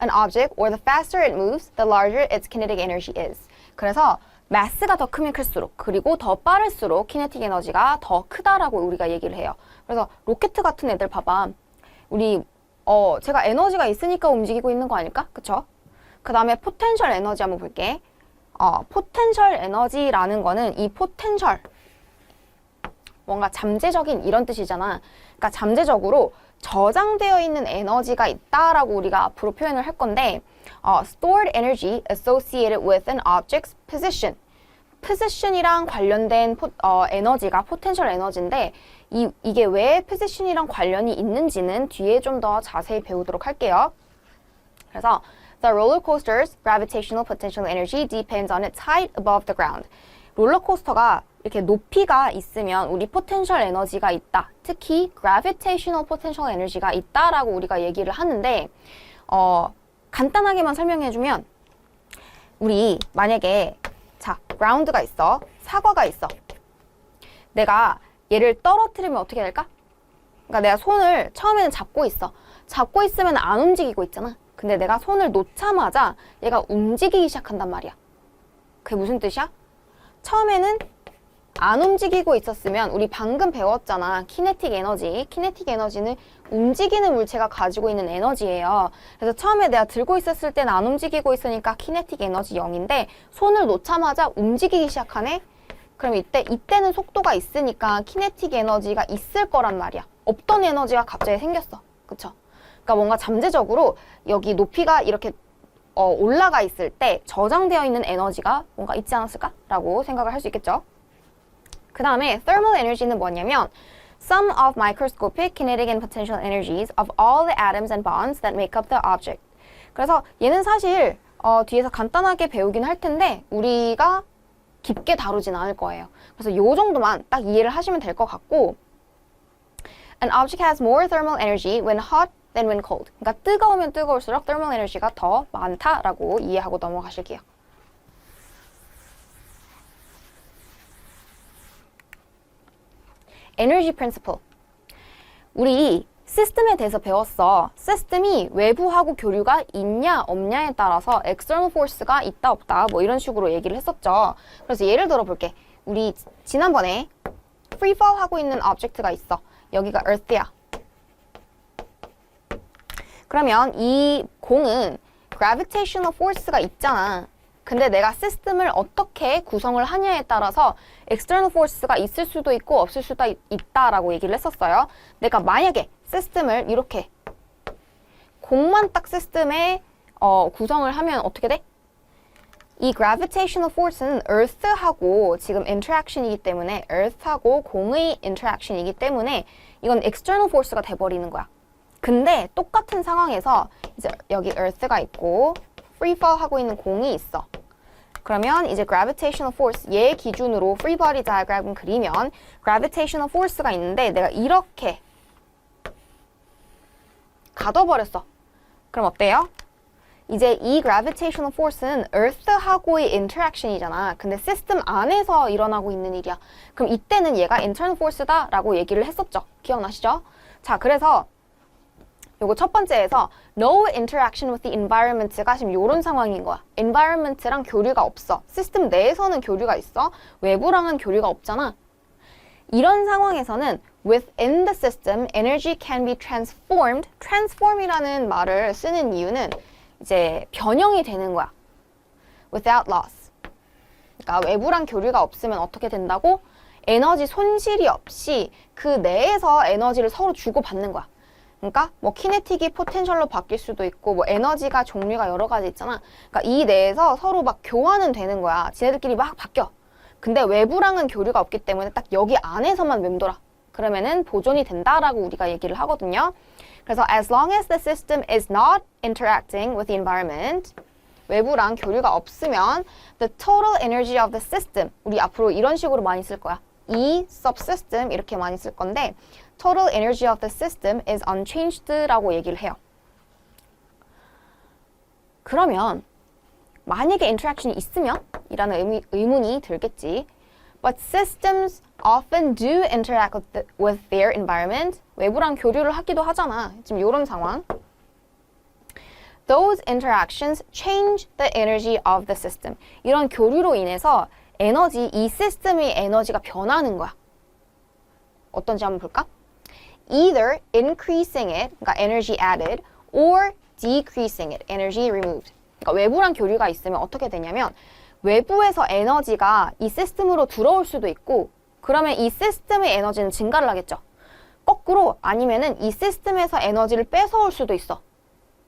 an object or the faster it moves, the larger its kinetic energy is. 그래서 마스가 더 크면 클수록, 그리고 더 빠를수록 키네틱 에너지가 더 크다라고 우리가 얘기를 해요. 그래서 로켓 같은 애들 봐봐. 제가 에너지가 있으니까 움직이고 있는 거 아닐까? 그쵸? 그 다음에 포텐셜 에너지 한번 볼게. 포텐셜 에너지라는 거는 이 포텐셜, 뭔가 잠재적인 이런 뜻이잖아. 그러니까 잠재적으로 저장되어 있는 에너지가 있다라고 우리가 앞으로 표현을 할 건데, stored energy associated with an object's position. position이랑 관련된 에너지가 포텐셜 에너지인데, 이게 왜 position이랑 관련이 있는지는 뒤에 좀 더 자세히 배우도록 할게요. 그래서 the roller coaster's gravitational potential energy depends on its height above the ground. 롤러코스터가 이렇게 높이가 있으면 우리 포텐셜 에너지가 있다. 특히 gravitational potential energy가 있다라고 우리가 얘기를 하는데, 간단하게만 설명해주면, 우리 만약에 자, ground가 있어. 사과가 있어. 내가 얘를 떨어뜨리면 어떻게 될까? 그러니까 내가 손을 처음에는 잡고 있어. 잡고 있으면 안 움직이고 있잖아. 근데 내가 손을 놓자마자 얘가 움직이기 시작한단 말이야. 그게 무슨 뜻이야? 처음에는 안 움직이고 있었으면 우리 방금 배웠잖아. 키네틱 에너지. 키네틱 에너지는 움직이는 물체가 가지고 있는 에너지예요. 그래서 처음에 내가 들고 있었을 때는 안 움직이고 있으니까 키네틱 에너지 0인데 손을 놓자마자 움직이기 시작하네? 그럼 이때는 속도가 있으니까 키네틱 에너지가 있을 거란 말이야. 없던 에너지가 갑자기 생겼어. 그쵸? 그러니까 뭔가 잠재적으로 여기 높이가 이렇게 올라가 있을 때 저장되어 있는 에너지가 뭔가 있지 않았을까? 라고 생각을 할 수 있겠죠. 그 다음에 thermal energy는 뭐냐면 sum of microscopic kinetic and potential energies of all the atoms and bonds that make up the object. 그래서 얘는 사실 뒤에서 간단하게 배우긴 할 텐데 우리가 깊게 다루진 않을 거예요. 그래서 요 정도만 딱 이해를 하시면 될 것 같고 An object has more thermal energy when hot than when cold. 그러니까 뜨거우면 뜨거울수록 thermal energy가 더 많다라고 이해하고 넘어가실게요. 에너지 프린시플. 우리 시스템에 대해서 배웠어. 시스템이 외부하고 교류가 있냐 없냐에 따라서 external force가 있다 없다 뭐 이런 식으로 얘기를 했었죠. 그래서 예를 들어 볼게. 우리 지난번에 freefall 하고 있는 object가 있어. 여기가 earth야. 그러면 이 공은 gravitational force가 있잖아. 근데 내가 시스템을 어떻게 구성을 하냐에 따라서 external force가 있을 수도 있고 없을 수도 있다라고 얘기를 했었어요. 내가 만약에 시스템을 이렇게 공만 딱 시스템에 구성을 하면 어떻게 돼? 이 gravitational force는 earth하고 지금 interaction이기 때문에 earth하고 공의 interaction이기 때문에 이건 external force가 돼버리는 거야. 근데 똑같은 상황에서 이제 여기 earth가 있고 freefall 하고 있는 공이 있어. 그러면 이제 gravitational force 얘 기준으로 free body diagram을 그리면 gravitational force가 있는데 내가 이렇게 가둬버렸어. 그럼 어때요? 이제 이 gravitational force는 earth하고의 interaction이잖아. 근데 시스템 안에서 일어나고 있는 일이야. 그럼 이때는 얘가 internal force다 라고 얘기를 했었죠. 기억나시죠? 자, 그래서 요거 첫 번째에서 no interaction with the environment가 지금 요런 상황인 거야. environment랑 교류가 없어. 시스템 내에서는 교류가 있어. 외부랑은 교류가 없잖아. 이런 상황에서는 within the system, energy can be transformed. transform이라는 말을 쓰는 이유는 이제 변형이 되는 거야. without loss. 그러니까 외부랑 교류가 없으면 어떻게 된다고? 에너지 손실이 없이 그 내에서 에너지를 서로 주고받는 거야. 그러니까 뭐 키네틱이 포텐셜로 바뀔 수도 있고 뭐 에너지가 종류가 여러 가지 있잖아. 그러니까 이 내에서 서로 막 교환은 되는 거야. 지네들끼리 막 바뀌어. 근데 외부랑은 교류가 없기 때문에 딱 여기 안에서만 맴돌아. 그러면은 보존이 된다라고 우리가 얘기를 하거든요. 그래서 as long as the system is not interacting with the environment, 외부랑 교류가 없으면 the total energy of the system, 우리 앞으로 이런 식으로 많이 쓸 거야. 이 subsystem 이렇게 많이 쓸 건데 total energy of the system is unchanged라고 얘기를 해요. 그러면 만약에 interaction이 있으면? 이라는 의문이 들겠지. But systems often do interact with their environment. 외부랑 교류를 하기도 하잖아. 지금 이런 상황. Those interactions change the energy of the system. 이런 교류로 인해서 이 시스템의 에너지가 변하는 거야. 어떤지 한번 볼까? Either increasing it, 그러니까 energy added, or decreasing it, energy removed. 그러니까 외부랑 교류가 있으면 어떻게 되냐면 외부에서 에너지가 이 시스템으로 들어올 수도 있고 그러면 이 시스템의 에너지는 증가를 하겠죠. 거꾸로 아니면은 이 시스템에서 에너지를 뺏어올 수도 있어.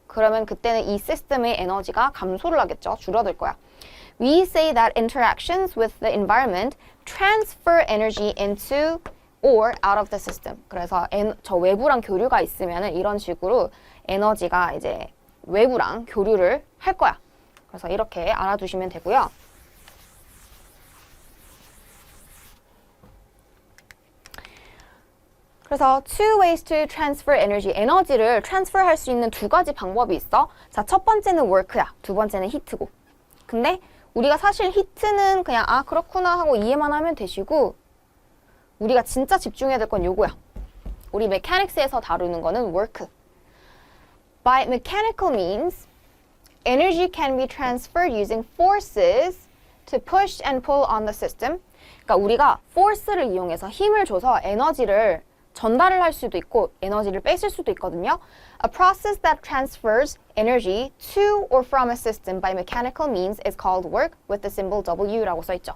그러면 그때는 이 시스템의 에너지가 감소를 하겠죠. 줄어들 거야. We say that interactions with the environment transfer energy into or out of the system. 그래서 저 외부랑 교류가 있으면은 이런 식으로 에너지가 이제 외부랑 교류를 할 거야. 그래서 이렇게 알아두시면 되고요. 그래서 two ways to transfer energy. 에너지를 transfer 할 수 있는 두 가지 방법이 있어. 자, 첫 번째는 work야. 두 번째는 heat고. 근데 우리가 사실 heat는 그냥 아 그렇구나 하고 이해만 하면 되시고 우리가 진짜 집중해야 될 건 요거야. 우리 mechanics에서 다루는 거는 work. By mechanical means, energy can be transferred using forces to push and pull on the system. 그러니까 우리가 force를 이용해서 힘을 줘서 에너지를 전달을 할 수도 있고 에너지를 뺏을 수도 있거든요. A process that transfers energy to or from a system by mechanical means is called work with the symbol W라고 써있죠.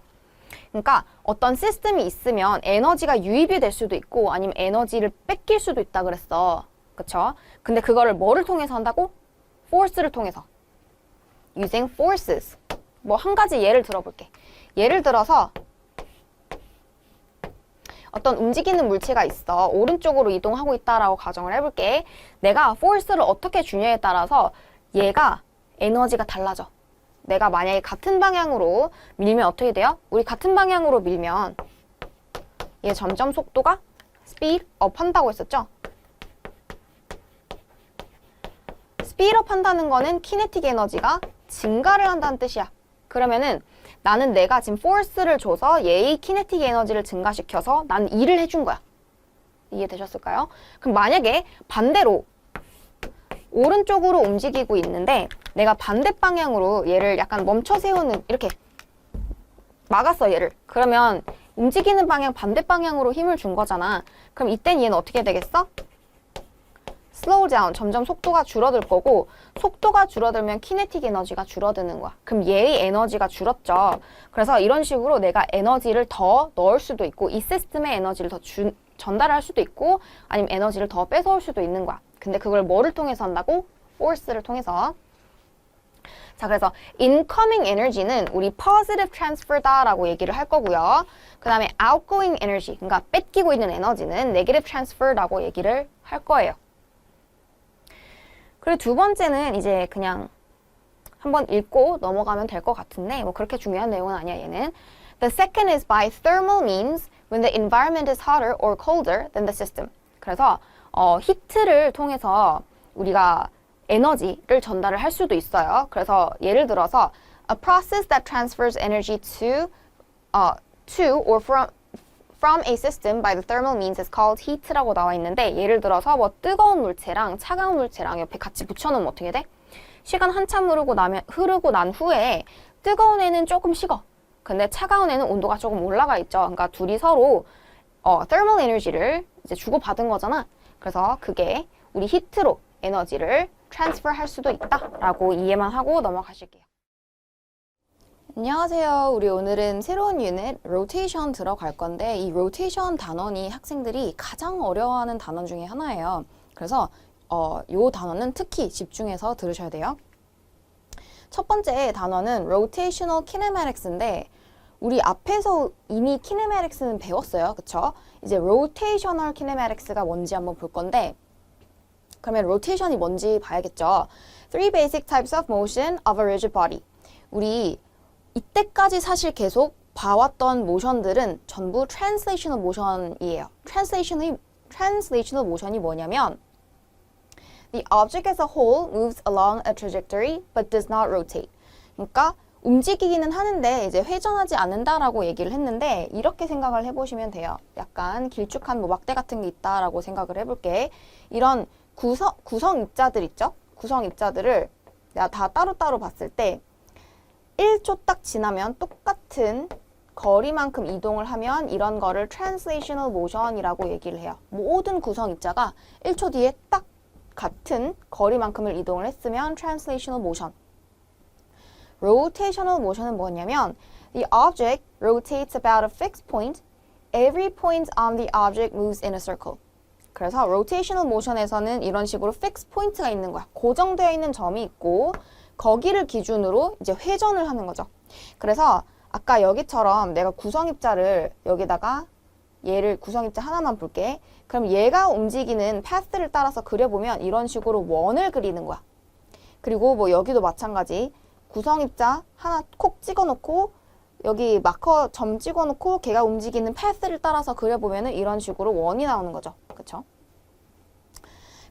그러니까 어떤 시스템이 있으면 에너지가 유입이 될 수도 있고 아니면 에너지를 뺏길 수도 있다 그랬어. 그쵸? 근데 그거를 뭐를 통해서 한다고? force를 통해서. using forces. 뭐 한 가지 예를 들어볼게. 예를 들어서 어떤 움직이는 물체가 있어. 오른쪽으로 이동하고 있다라고 가정을 해볼게. 내가 force를 어떻게 주냐에 따라서 얘가 에너지가 달라져. 내가 만약에 같은 방향으로 밀면 어떻게 돼요? 우리 같은 방향으로 밀면 얘 점점 속도가 speed up 한다고 했었죠? speed up 한다는 거는 kinetic 에너지가 증가를 한다는 뜻이야. 그러면은 나는 내가 지금 force를 줘서 얘의 kinetic 에너지를 증가시켜서 나는 일을 해준 거야. 이해되셨을까요? 그럼 만약에 반대로 오른쪽으로 움직이고 있는데 내가 반대 방향으로 얘를 약간 멈춰 세우는 이렇게 막았어 얘를. 그러면 움직이는 방향 반대 방향으로 힘을 준 거잖아. 그럼 이땐 얘는 어떻게 되겠어? slow down, 점점 속도가 줄어들 거고 속도가 줄어들면 kinetic 에너지가 줄어드는 거야. 그럼 얘의 에너지가 줄었죠. 그래서 이런 식으로 내가 에너지를 더 넣을 수도 있고 이 시스템에 에너지를 더 전달할 수도 있고 아니면 에너지를 더 뺏어올 수도 있는 거야. 근데 그걸 뭐를 통해서 한다고? force를 통해서. 자, 그래서 incoming energy는 우리 positive transfer다라고 얘기를 할 거고요. 그 다음에 outgoing energy, 그러니까 뺏기고 있는 에너지는 negative transfer라고 얘기를 할 거예요. 그리고 두 번째는 이제 그냥 한번 읽고 넘어가면 될 것 같은데 뭐 그렇게 중요한 내용은 아니야 얘는. The second is by thermal means when the environment is hotter or colder than the system. 그래서 히트를 통해서 우리가 에너지를 전달을 할 수도 있어요. 그래서 예를 들어서 a process that transfers energy to or from a system by the thermal means is called heat라고 나와 있는데 예를 들어서 뭐 뜨거운 물체랑 차가운 물체랑 옆에 같이 붙여놓으면 어떻게 돼? 시간 한참 흐르고 난 후에 뜨거운 애는 조금 식어. 근데 차가운 애는 온도가 조금 올라가 있죠. 그러니까 둘이 서로 thermal 에너지를 이제 주고받은 거잖아. 그래서 그게 우리 히트로 에너지를 transfer 할 수도 있다라고 이해만 하고 넘어가실게요. 안녕하세요. 우리 오늘은 새로운 유닛 rotation 들어갈 건데 이 rotation 단원이 학생들이 가장 어려워하는 단원 중에 하나예요. 그래서 이 단원은 특히 집중해서 들으셔야 돼요. 첫 번째 단원은 rotational kinematics인데 우리 앞에서 이미 kinematics는 배웠어요. 그쵸? 이제 rotational kinematics가 뭔지 한번 볼 건데 그러면 rotation이 뭔지 봐야겠죠. Three basic types of motion of a rigid body. 우리 이때까지 사실 계속 봐왔던 모션들은 전부 translational motion이에요. translational motion이 뭐냐면 The object as a whole moves along a trajectory but does not rotate. 그러니까 움직이기는 하는데 이제 회전하지 않는다라고 얘기를 했는데 이렇게 생각을 해보시면 돼요. 약간 길쭉한 뭐 막대 같은 게 있다라고 생각을 해볼게. 이런 구성 입자들 있죠? 구성 입자들을 내가 다 따로따로 봤을 때 1초 딱 지나면 똑같은 거리만큼 이동을 하면 이런 거를 translational motion이라고 얘기를 해요. 모든 구성 입자가 1초 뒤에 딱 같은 거리만큼을 이동을 했으면 translational motion. rotational motion은 뭐냐면 the object rotates about a fixed point. Every point on the object moves in a circle. 그래서 rotational motion에서는 이런 식으로 fixed point가 있는 거야. 고정되어 있는 점이 있고 거기를 기준으로 이제 회전을 하는 거죠. 그래서 아까 여기처럼 내가 구성입자를 여기다가 얘를 구성입자 하나만 볼게. 그럼 얘가 움직이는 path를 따라서 그려보면 이런 식으로 원을 그리는 거야. 그리고 뭐 여기도 마찬가지. 구성입자 하나 콕 찍어놓고 여기 마커 점 찍어놓고 걔가 움직이는 path를 따라서 그려보면 이런 식으로 원이 나오는 거죠. 그쵸?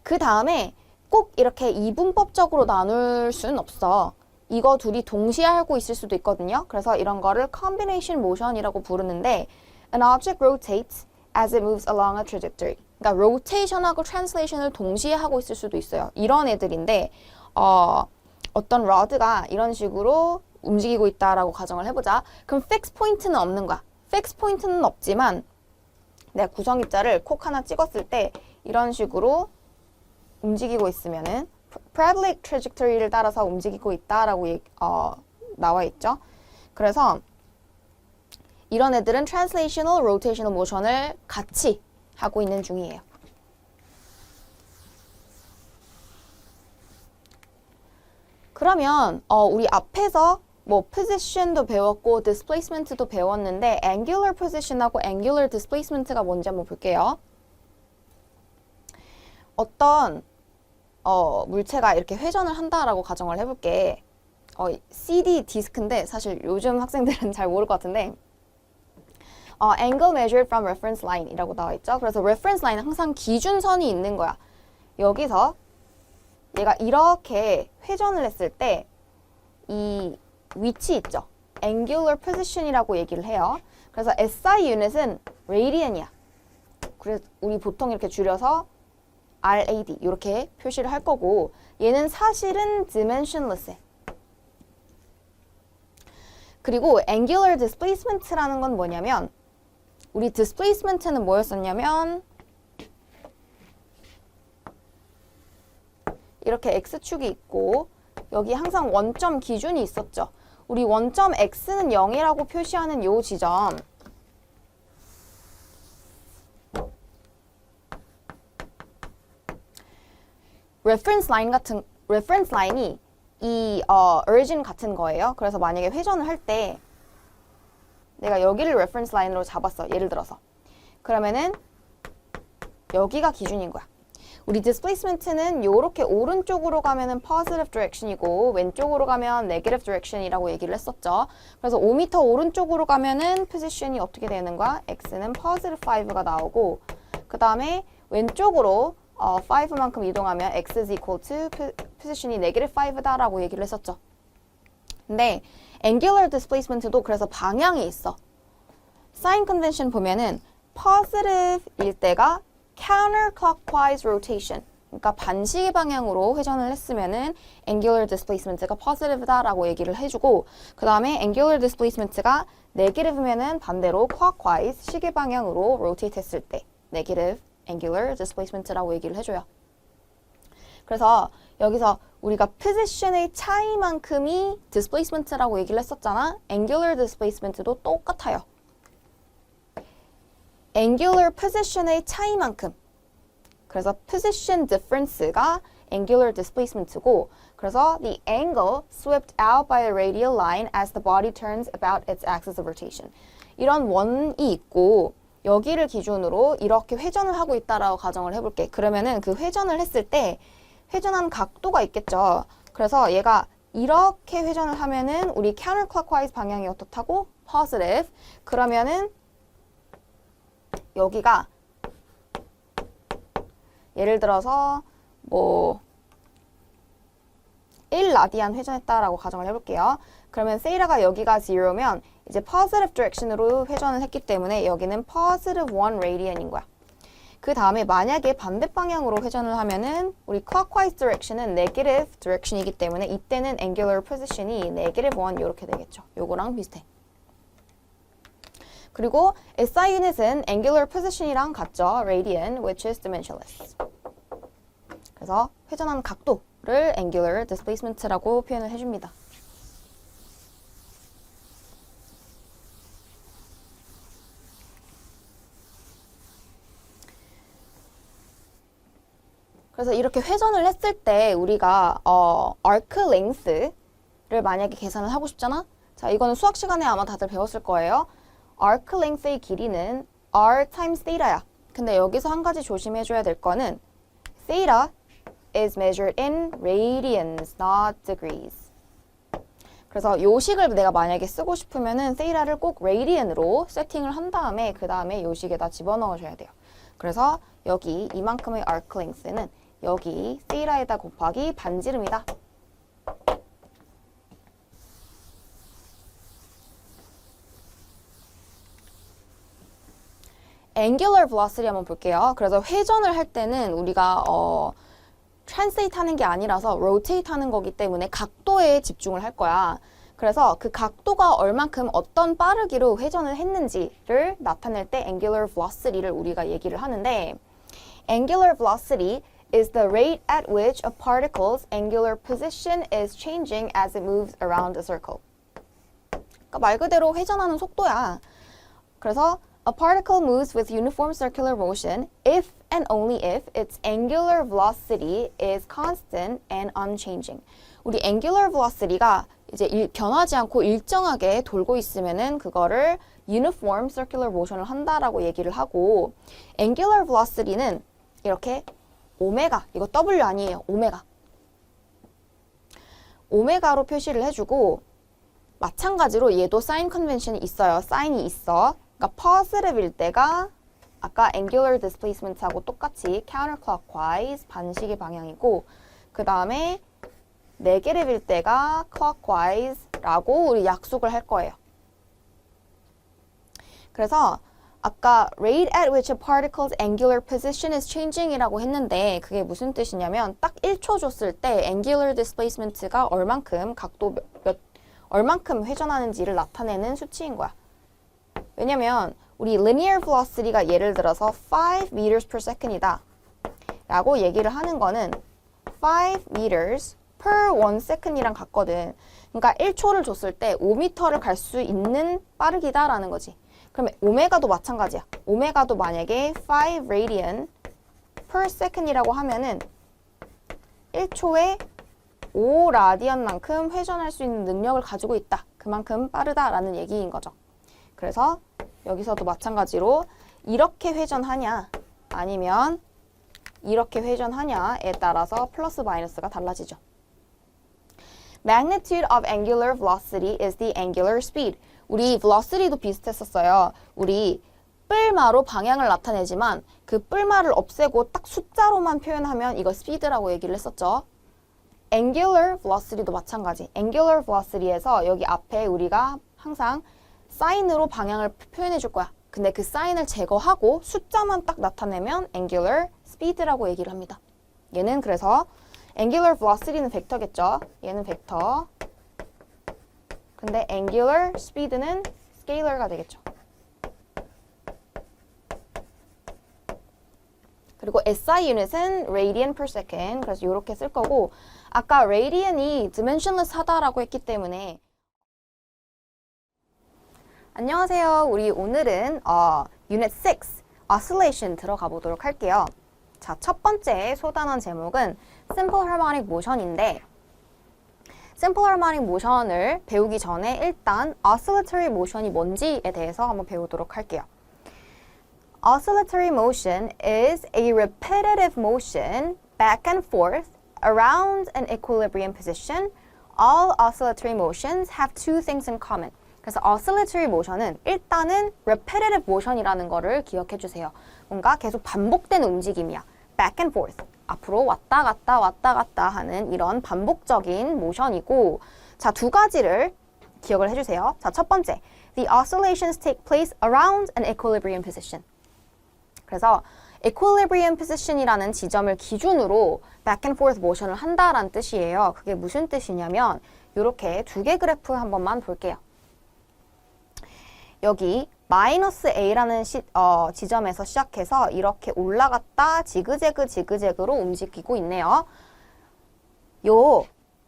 그 다음에 꼭 이렇게 이분법적으로 나눌 수는 없어. 이거 둘이 동시에 하고 있을 수도 있거든요. 그래서 이런 거를 combination motion이라고 부르는데 An object rotates as it moves along a trajectory. 그러니까 rotation하고 translation을 동시에 하고 있을 수도 있어요. 이런 애들인데 어떤 rod가 이런 식으로 움직이고 있다라고 가정을 해보자. 그럼 fix 포인트는 없는 거야. fix 포인트는 없지만 내가 구성입자를 콕 하나 찍었을 때 이런 식으로 움직이고 있으면은 parabolic trajectory를 따라서 움직이고 있다라고 나와 있죠. 그래서 이런 애들은 translational, rotational motion을 같이 하고 있는 중이에요. 그러면 우리 앞에서 뭐 position도 배웠고 displacement도 배웠는데 angular position하고 angular displacement가 뭔지 한번 볼게요. 어떤 물체가 이렇게 회전을 한다라고 가정을 해볼게. CD 디스크인데 사실 요즘 학생들은 잘 모를 것 같은데 angle measured from reference line 이라고 나와 있죠. 그래서 reference line은 항상 기준선이 있는 거야. 여기서 얘가 이렇게 회전을 했을 때 이 위치 있죠. angular position이라고 얘기를 해요. 그래서 SI 유닛은 radian이야. 그래서 우리 보통 이렇게 줄여서 RAD 이렇게 표시를 할 거고 얘는 사실은 dimensionless해. 그리고 angular displacement라는 건 뭐냐면 우리 displacement는 뭐였었냐면 이렇게 X축이 있고 여기 항상 원점 기준이 있었죠. 우리 원점 X는 0이라고 표시하는 요 지점 reference line이 이 origin 같은 거예요. 그래서 만약에 회전을 할 때 내가 여기를 reference line으로 잡았어. 예를 들어서. 그러면은 여기가 기준인 거야. 우리 displacement는 요렇게 오른쪽으로 가면은 positive direction이고 왼쪽으로 가면 negative direction이라고 얘기를 했었죠. 그래서 5m 오른쪽으로 가면은 position이 어떻게 되는 거야? x는 positive 5가 나오고 그 다음에 왼쪽으로 5만큼 이동하면 x is equal to position이 negative 5다라고 얘기를 했었죠. 근데 angular displacement도 그래서 방향이 있어. sign convention 보면은 positive일 때가 counterclockwise rotation. 그러니까 반시계 방향으로 회전을 했으면은 angular displacement가 positive다라고 얘기를 해주고 그 다음에 angular displacement가 negative면은 반대로 clockwise 시계 방향으로 rotate 했을 때 negative angular displacement라고 얘기를 해줘요. 그래서 여기서 우리가 position의 차이만큼이 displacement라고 얘기를 했었잖아. angular displacement도 똑같아요. angular position의 차이만큼. 그래서 position difference가 angular displacement고 그래서 the angle swept out by a radial line as the body turns about its axis of rotation. 이런 원이 있고 여기를 기준으로 이렇게 회전을 하고 있다라고 가정을 해볼게. 그러면은 그 회전을 했을 때 회전한 각도가 있겠죠. 그래서 얘가 이렇게 회전을 하면은 우리 counterclockwise 방향이 어떻다고? positive. 그러면은 여기가 예를 들어서 뭐 1라디안 회전했다라고 가정을 해볼게요. 그러면 세이라가 여기가 0면 이제 positive direction으로 회전을 했기 때문에 여기는 positive 1 radian인 거야. 그 다음에 만약에 반대 방향으로 회전을 하면은 우리 clockwise direction은 negative direction이기 때문에 이때는 angular position이 negative 1 이렇게 되겠죠. 요거랑 비슷해. 그리고 SI 유닛은 angular position이랑 같죠. radian, which is dimensionless. 그래서 회전하는 각도를 angular displacement라고 표현을 해줍니다. 그래서 이렇게 회전을 했을 때 우리가 arc length를 만약에 계산을 하고 싶잖아. 자, 이거는 수학 시간에 아마 다들 배웠을 거예요. arc length의 길이는 r times theta야. 근데 여기서 한 가지 조심해줘야 될 거는 theta is measured in radians, not degrees. 그래서 요식을 내가 만약에 쓰고 싶으면은 theta를 꼭 radian으로 세팅을 한 다음에 그 다음에 요식에다 집어넣어줘야 돼요. 그래서 여기 이만큼의 arc length는 여기 theta에다 곱하기 반지름이다. angular velocity 한번 볼게요. 그래서 회전을 할 때는 우리가 translate 하는 게 아니라서 rotate 하는 거기 때문에 각도에 집중을 할 거야. 그래서 그 각도가 얼만큼 어떤 빠르기로 회전을 했는지를 나타낼 때 angular velocity를 우리가 얘기를 하는데 angular velocity is the rate at which a particle's angular position is changing as it moves around a circle. 그러니까 말 그대로 회전하는 속도야. 그래서 a particle moves with uniform circular motion if and only if its angular velocity is constant and unchanging. 우리 angular velocity가 이제 변하지 않고 일정하게 돌고 있으면은 그거를 uniform circular motion을 한다라고 얘기를 하고 angular velocity는 이렇게 오메가, 이거 W 아니에요. 오메가. 오메가로 표시를 해주고 마찬가지로 얘도 사인 컨벤션이 있어요. 사인이 있어. 그러니까 positive일 때가 아까 angular displacement하고 똑같이 counterclockwise 반시계 방향이고 그 다음에 negative일 때가 clockwise라고 우리 약속을 할 거예요. 그래서 아까 rate at which a particle's angular position is changing 이라고 했는데 그게 무슨 뜻이냐면 딱 1초 줬을 때 angular displacement가 얼만큼 각도 얼만큼 회전하는지를 나타내는 수치인 거야. 왜냐면 우리 linear velocity가 예를 들어서 5 meters per second이다 라고 얘기를 하는 거는 5 meters per 1 second이랑 같거든. 그러니까 1초를 줬을 때 5m를 갈 수 있는 빠르기다 라는 거지. 그러면 오메가도 마찬가지야. 오메가도 만약에 5 radian per second이라고 하면은 1초에 5 라디안만큼 회전할 수 있는 능력을 가지고 있다. 그만큼 빠르다라는 얘기인 거죠. 그래서 여기서도 마찬가지로 이렇게 회전하냐 아니면 이렇게 회전하냐에 따라서 플러스 마이너스가 달라지죠. Magnitude of angular velocity is the angular speed. 우리 velocity도 비슷했었어요. 우리 뿔마로 방향을 나타내지만 그 뿔마를 없애고 딱 숫자로만 표현하면 이거 speed라고 얘기를 했었죠. angular velocity도 마찬가지. angular velocity에서 여기 앞에 우리가 항상 사인으로 방향을 표현해 줄 거야. 근데 그 사인을 제거하고 숫자만 딱 나타내면 angular speed라고 얘기를 합니다. 얘는 그래서 angular velocity는 벡터겠죠. 얘는 벡터. 근데 angular speed는 scalar가 되겠죠. 그리고 SI 유닛은 radian per second. 그래서 이렇게 쓸 거고 아까 radian이 dimensionless 하다라고 했기 때문에 안녕하세요. 우리 오늘은 유닛 6 oscillation 들어가 보도록 할게요. 자, 첫 번째 소단원 제목은 simple harmonic motion인데 simple harmonic motion을 배우기 전에 일단 oscillatory motion이 뭔지에 대해서 한번 배우도록 할게요. Oscillatory motion is a repetitive motion back and forth around an equilibrium position. All oscillatory motions have two things in common. 그래서 oscillatory motion은 일단은 repetitive motion이라는 거를 기억해 주세요. 뭔가 계속 반복되는 움직임이야. back and forth. 앞으로 왔다 갔다 왔다 갔다 하는 이런 반복적인 모션이고 자, 두 가지를 기억을 해주세요. 자, 첫 번째, the oscillations take place around an equilibrium position. 그래서 equilibrium position이라는 지점을 기준으로 back and forth motion을 한다라는 뜻이에요. 그게 무슨 뜻이냐면 이렇게 두 개 그래프 한 번만 볼게요. 여기 마이너스 A라는 지점에서 시작해서 이렇게 올라갔다 지그재그 지그재그로 움직이고 있네요. 요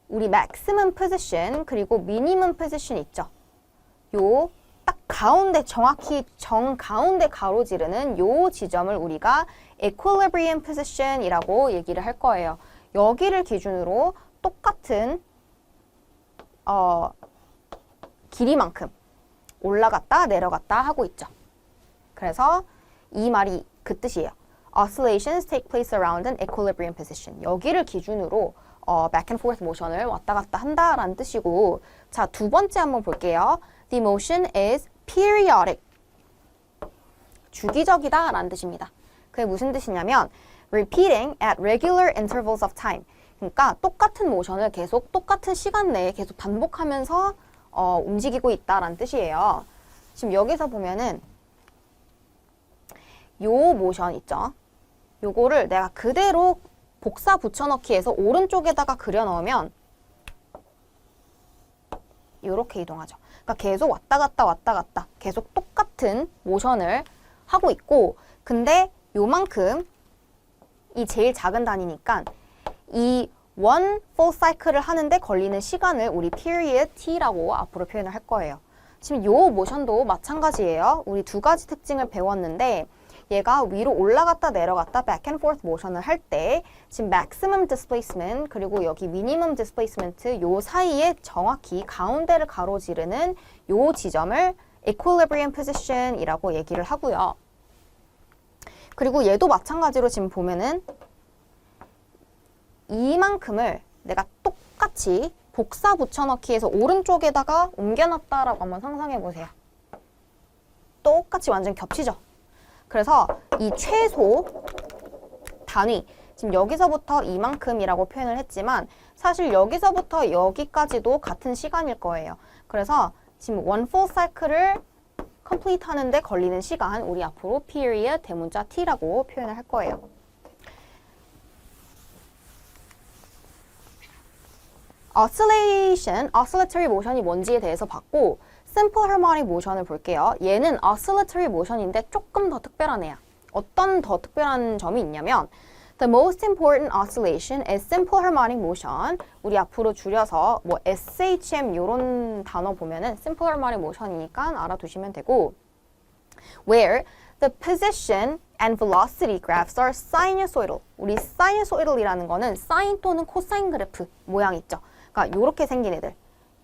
우리 maximum position 그리고 minimum position 있죠. 요 딱 가운데 정확히 정가운데 가로지르는 요 지점을 우리가 equilibrium position이라고 얘기를 할 거예요. 여기를 기준으로 똑같은 길이만큼 올라갔다 내려갔다 하고 있죠. 그래서 이 말이 그 뜻이에요. Oscillations take place around an equilibrium position. 여기를 기준으로 back and forth motion을 왔다 갔다 한다라는 뜻이고 자, 두 번째 한번 볼게요. The motion is periodic. 주기적이다 라는 뜻입니다. 그게 무슨 뜻이냐면 repeating at regular intervals of time. 그러니까 똑같은 모션을 계속 똑같은 시간 내에 계속 반복하면서 움직이고 있다라는 뜻이에요. 지금 여기서 보면은 요 모션 있죠? 요거를 내가 그대로 복사 붙여넣기 해서 오른쪽에다가 그려 넣으면 요렇게 이동하죠. 그러니까 계속 왔다 갔다 왔다 갔다 계속 똑같은 모션을 하고 있고, 근데 요만큼 이 제일 작은 단위니까 이 one full cycle을 하는데 걸리는 시간을 우리 period t라고 앞으로 표현을 할 거예요. 지금 요 모션도 마찬가지예요. 우리 두 가지 특징을 배웠는데 얘가 위로 올라갔다 내려갔다 back and forth 모션을 할 때 지금 maximum displacement 그리고 여기 minimum displacement 요 사이에 정확히 가운데를 가로지르는 요 지점을 equilibrium position이라고 얘기를 하고요. 그리고 얘도 마찬가지로 지금 보면은 이만큼을 내가 똑같이 복사 붙여넣기 해서 오른쪽에다가 옮겨놨다라고 한번 상상해 보세요. 똑같이 완전 겹치죠? 그래서 이 최소 단위, 지금 여기서부터 이만큼이라고 표현을 했지만 사실 여기서부터 여기까지도 같은 시간일 거예요. 그래서 지금 one full cycle을 complete 하는데 걸리는 시간, 우리 앞으로 period 대문자 t라고 표현을 할 거예요. oscillation, oscillatory motion이 뭔지에 대해서 봤고 simple harmonic motion을 볼게요. 얘는 oscillatory motion인데 조금 더 특별한 애야. 어떤 더 특별한 점이 있냐면 The most important oscillation is simple harmonic motion. 우리 앞으로 줄여서 뭐 SHM 요런 단어 보면은 simple harmonic motion이니까 알아두시면 되고 where the position and velocity graphs are sinusoidal. 우리 sinusoidal이라는 거는 사인 또는 코사인 그래프 모양 있죠. 그러니까 요렇게 생긴 애들.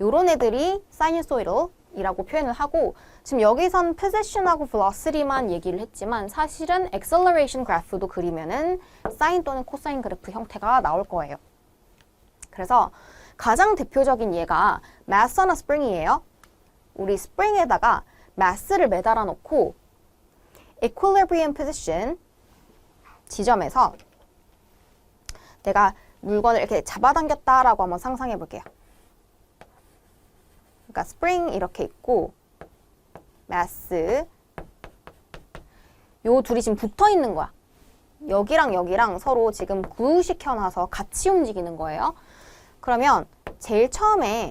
요런 애들이 sinusoidal이라고 표현을 하고 지금 여기선 position하고 velocity만 얘기를 했지만 사실은 acceleration graph도 그리면은 사인 또는 코사인 그래프 형태가 나올 거예요. 그래서 가장 대표적인 예가 mass on a spring이에요. 우리 spring에다가 mass를 매달아 놓고 equilibrium position 지점에서 내가 물건을 이렇게 잡아당겼다라고 한번 상상해 볼게요. 그러니까 spring 이렇게 있고 mass 요 둘이 지금 붙어 있는 거야. 여기랑 여기랑 서로 지금 구시켜 놔서 같이 움직이는 거예요. 그러면 제일 처음에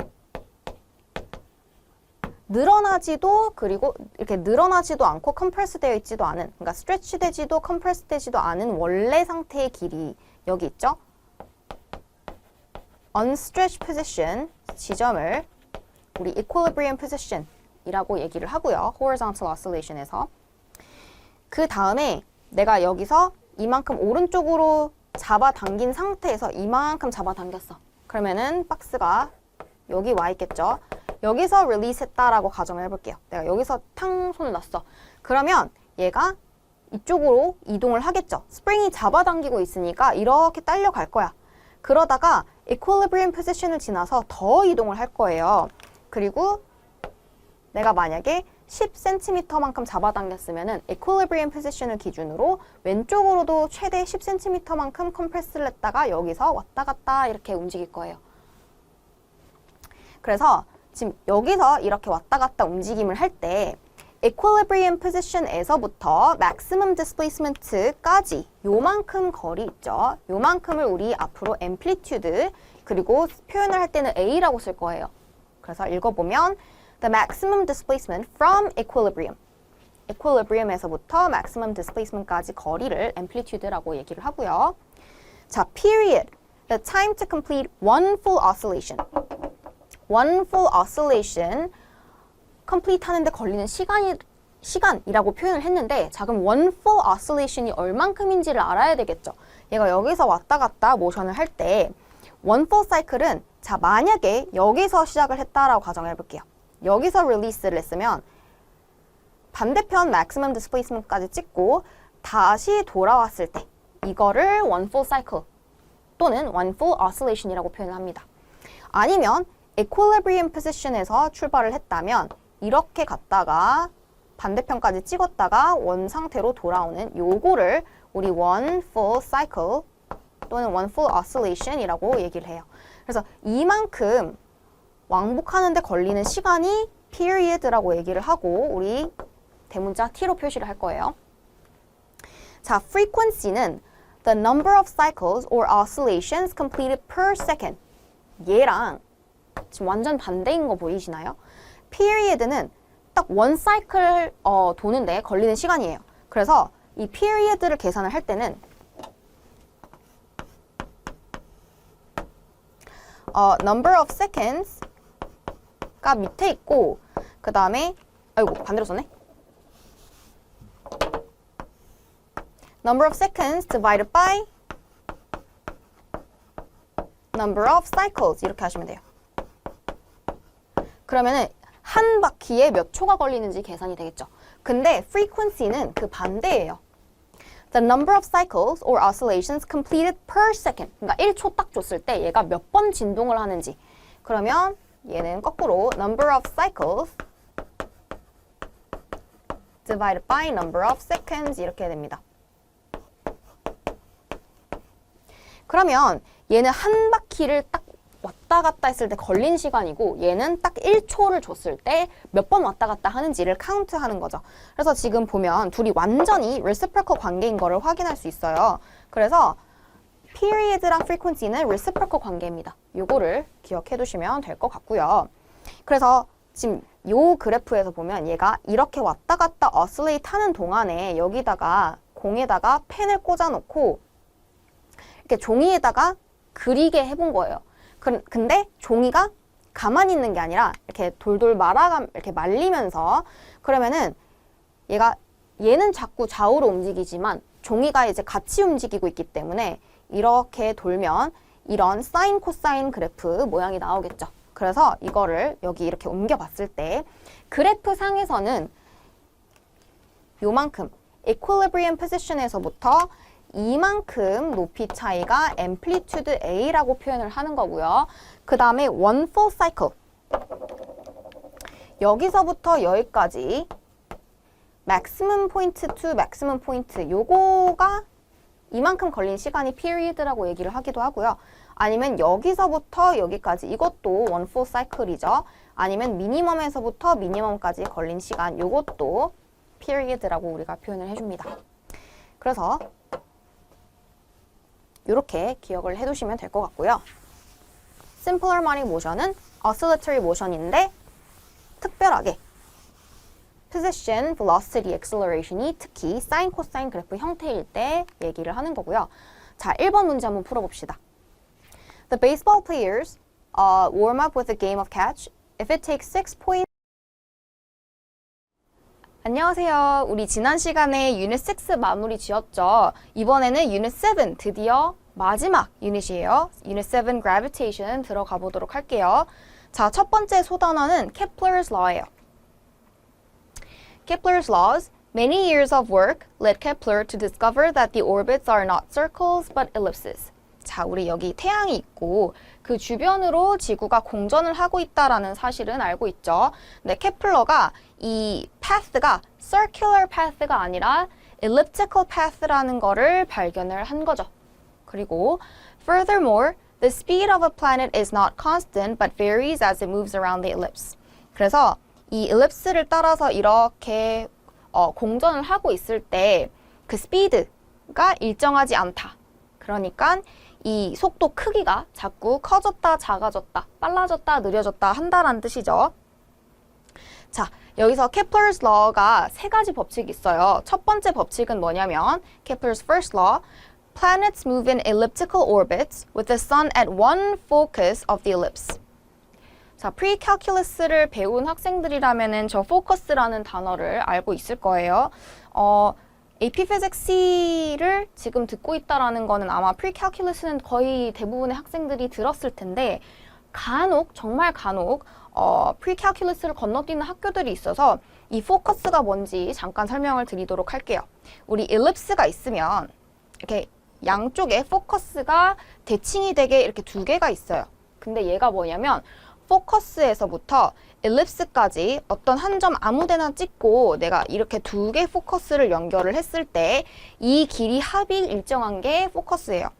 늘어나지도 그리고 이렇게 늘어나지도 않고 컴프레스 되어 있지도 않은, 그러니까 스트레치 되지도 컴프레스 되지도 않은 원래 상태의 길이 여기 있죠. unstretched position 지점을 우리 equilibrium position 이라고 얘기를 하고요. horizontal oscillation에서. 그 다음에 내가 여기서 이만큼 오른쪽으로 잡아당긴 상태에서 이만큼 잡아당겼어. 그러면은 박스가 여기 와 있겠죠. 여기서 release 했다라고 가정을 해볼게요. 내가 여기서 탕 손을 놨어. 그러면 얘가 이쪽으로 이동을 하겠죠. 스프링이 잡아당기고 있으니까 이렇게 딸려갈 거야. 그러다가 equilibrium position을 지나서 더 이동을 할 거예요. 그리고 내가 만약에 10cm만큼 잡아당겼으면은 equilibrium position을 기준으로 왼쪽으로도 최대 10cm만큼 컴프레스를 했다가 여기서 왔다 갔다 이렇게 움직일 거예요. 그래서 지금 여기서 이렇게 왔다 갔다 움직임을 할 때 equilibrium position에서부터 maximum displacement까지 요만큼 거리 있죠. 요만큼을 우리 앞으로 amplitude 그리고 표현을 할 때는 A라고 쓸 거예요. 그래서 읽어보면 the maximum displacement from equilibrium. equilibrium에서부터 maximum displacement까지 거리를 amplitude라고 얘기를 하고요. 자, period. the time to complete one full oscillation. one full oscillation complete 하는데 걸리는 시간이라고 표현을 했는데 자, 그럼 one full oscillation이 얼만큼인지를 알아야 되겠죠. 얘가 여기서 왔다 갔다 모션을 할 때 one full cycle은 자, 만약에 여기서 시작을 했다라고 가정해 볼게요. 여기서 release를 했으면 반대편 maximum displacement까지 찍고 다시 돌아왔을 때 이거를 one full cycle 또는 one full oscillation이라고 표현을 합니다. 아니면 equilibrium position에서 출발을 했다면 이렇게 갔다가 반대편까지 찍었다가 원 상태로 돌아오는 요거를 우리 one full cycle 또는 one full oscillation이라고 얘기를 해요. 그래서 이만큼 왕복하는데 걸리는 시간이 period라고 얘기를 하고 우리 대문자 t로 표시를 할 거예요. 자, frequency는 the number of cycles or oscillations completed per second. 얘랑 지금 완전 반대인 거 보이시나요? period는 딱 원 사이클 도는데 걸리는 시간이에요. 그래서 이 period를 계산을 할 때는 number of seconds가 밑에 있고 그 다음에 아이고 반대로 썼네. number of seconds divided by number of cycles 이렇게 하시면 돼요. 그러면은 한 바퀴에 몇 초가 걸리는지 계산이 되겠죠. 근데 frequency는 그 반대예요. The number of cycles or oscillations completed per second. 그러니까 1초 딱 줬을 때 얘가 몇 번 진동을 하는지. 그러면 얘는 거꾸로 number of cycles divided by number of seconds 이렇게 됩니다. 그러면 얘는 한 바퀴를 딱 왔다 갔다 했을 때 걸린 시간이고 얘는 딱 1초를 줬을 때 몇 번 왔다 갔다 하는지를 카운트하는 거죠. 그래서 지금 보면 둘이 완전히 reciprocal 관계인 거를 확인할 수 있어요. 그래서 period랑 frequency는 reciprocal 관계입니다. 요거를 기억해 두시면 될 것 같고요. 그래서 지금 요 그래프에서 보면 얘가 이렇게 왔다 갔다 oscillate 하는 동안에 여기다가 공에다가 펜을 꽂아 놓고 이렇게 종이에다가 그리게 해본 거예요. 근데 종이가 가만히 있는 게 아니라 이렇게 돌돌 이렇게 말리면서 그러면은 얘는 자꾸 좌우로 움직이지만 종이가 이제 같이 움직이고 있기 때문에 이렇게 돌면 이런 사인 코사인 그래프 모양이 나오겠죠. 그래서 이거를 여기 이렇게 옮겨 봤을 때 그래프 상에서는 요만큼 equilibrium position에서부터 이만큼 높이 차이가 amplitude A라고 표현을 하는 거고요. 그 다음에 one full cycle. 여기서부터 여기까지 maximum point to maximum point 요거가 이만큼 걸린 시간이 period라고 얘기를 하기도 하고요. 아니면 여기서부터 여기까지 이것도 one full cycle이죠. 아니면 미니멈에서부터 미니멈까지 걸린 시간 요것도 period라고 우리가 표현을 해줍니다. 그래서 이렇게 기억을 해두시면 될 것 같고요. Simple harmonic motion은 oscillatory motion인데 특별하게 position, velocity, acceleration이 특히 sin, cosine 그래프 형태일 때 얘기를 하는 거고요. 자, 1번 문제 한번 풀어봅시다. The baseball players warm up with a game of catch. If it takes 6 points 안녕하세요. 우리 지난 시간에 유닛 6 마무리 지었죠. 이번에는 유닛 7 드디어 마지막 유닛이에요. 유닛 7 gravitation 들어가 보도록 할게요. 자, 첫 번째 소단어는 Kepler's law예요. Kepler's laws. Many years of work led Kepler to discover that the orbits are not circles but ellipses. 자, 우리 여기 태양이 있고 그 주변으로 지구가 공전을 하고 있다라는 사실은 알고 있죠. 근데 케플러가 이 path가 circular path가 아니라 elliptical path라는 거를 발견을 한 거죠. 그리고 furthermore, the speed of a planet is not constant but varies as it moves around the ellipse. 그래서 이 ellipse를 따라서 이렇게 공전을 하고 있을 때 그 스피드가 일정하지 않다. 그러니까 이 속도 크기가 자꾸 커졌다, 작아졌다, 빨라졌다, 느려졌다 한다라는 뜻이죠. 자, 여기서 Kepler's law가 세 가지 법칙이 있어요. 첫 번째 법칙은 뭐냐면 Kepler's first law, planets move in elliptical orbits with the sun at one focus of the ellipse. 자, pre-calculus를 배운 학생들이라면은 저 focus라는 단어를 알고 있을 거예요. AP Physics C를 지금 듣고 있다라는 거는 아마 pre-calculus는 거의 대부분의 학생들이 들었을 텐데 간혹, 정말 간혹 pre-calculus를 건너뛰는 학교들이 있어서 이 focus가 뭔지 잠깐 설명을 드리도록 할게요. 우리 ellipse가 있으면 이렇게 양쪽에 focus가 대칭이 되게 이렇게 두 개가 있어요. 근데 얘가 뭐냐면 포커스에서부터 엘립스까지 어떤 한 점 아무데나 찍고 내가 이렇게 두 개 포커스를 연결을 했을 때 이 길이 합이 일정한 게 포커스예요.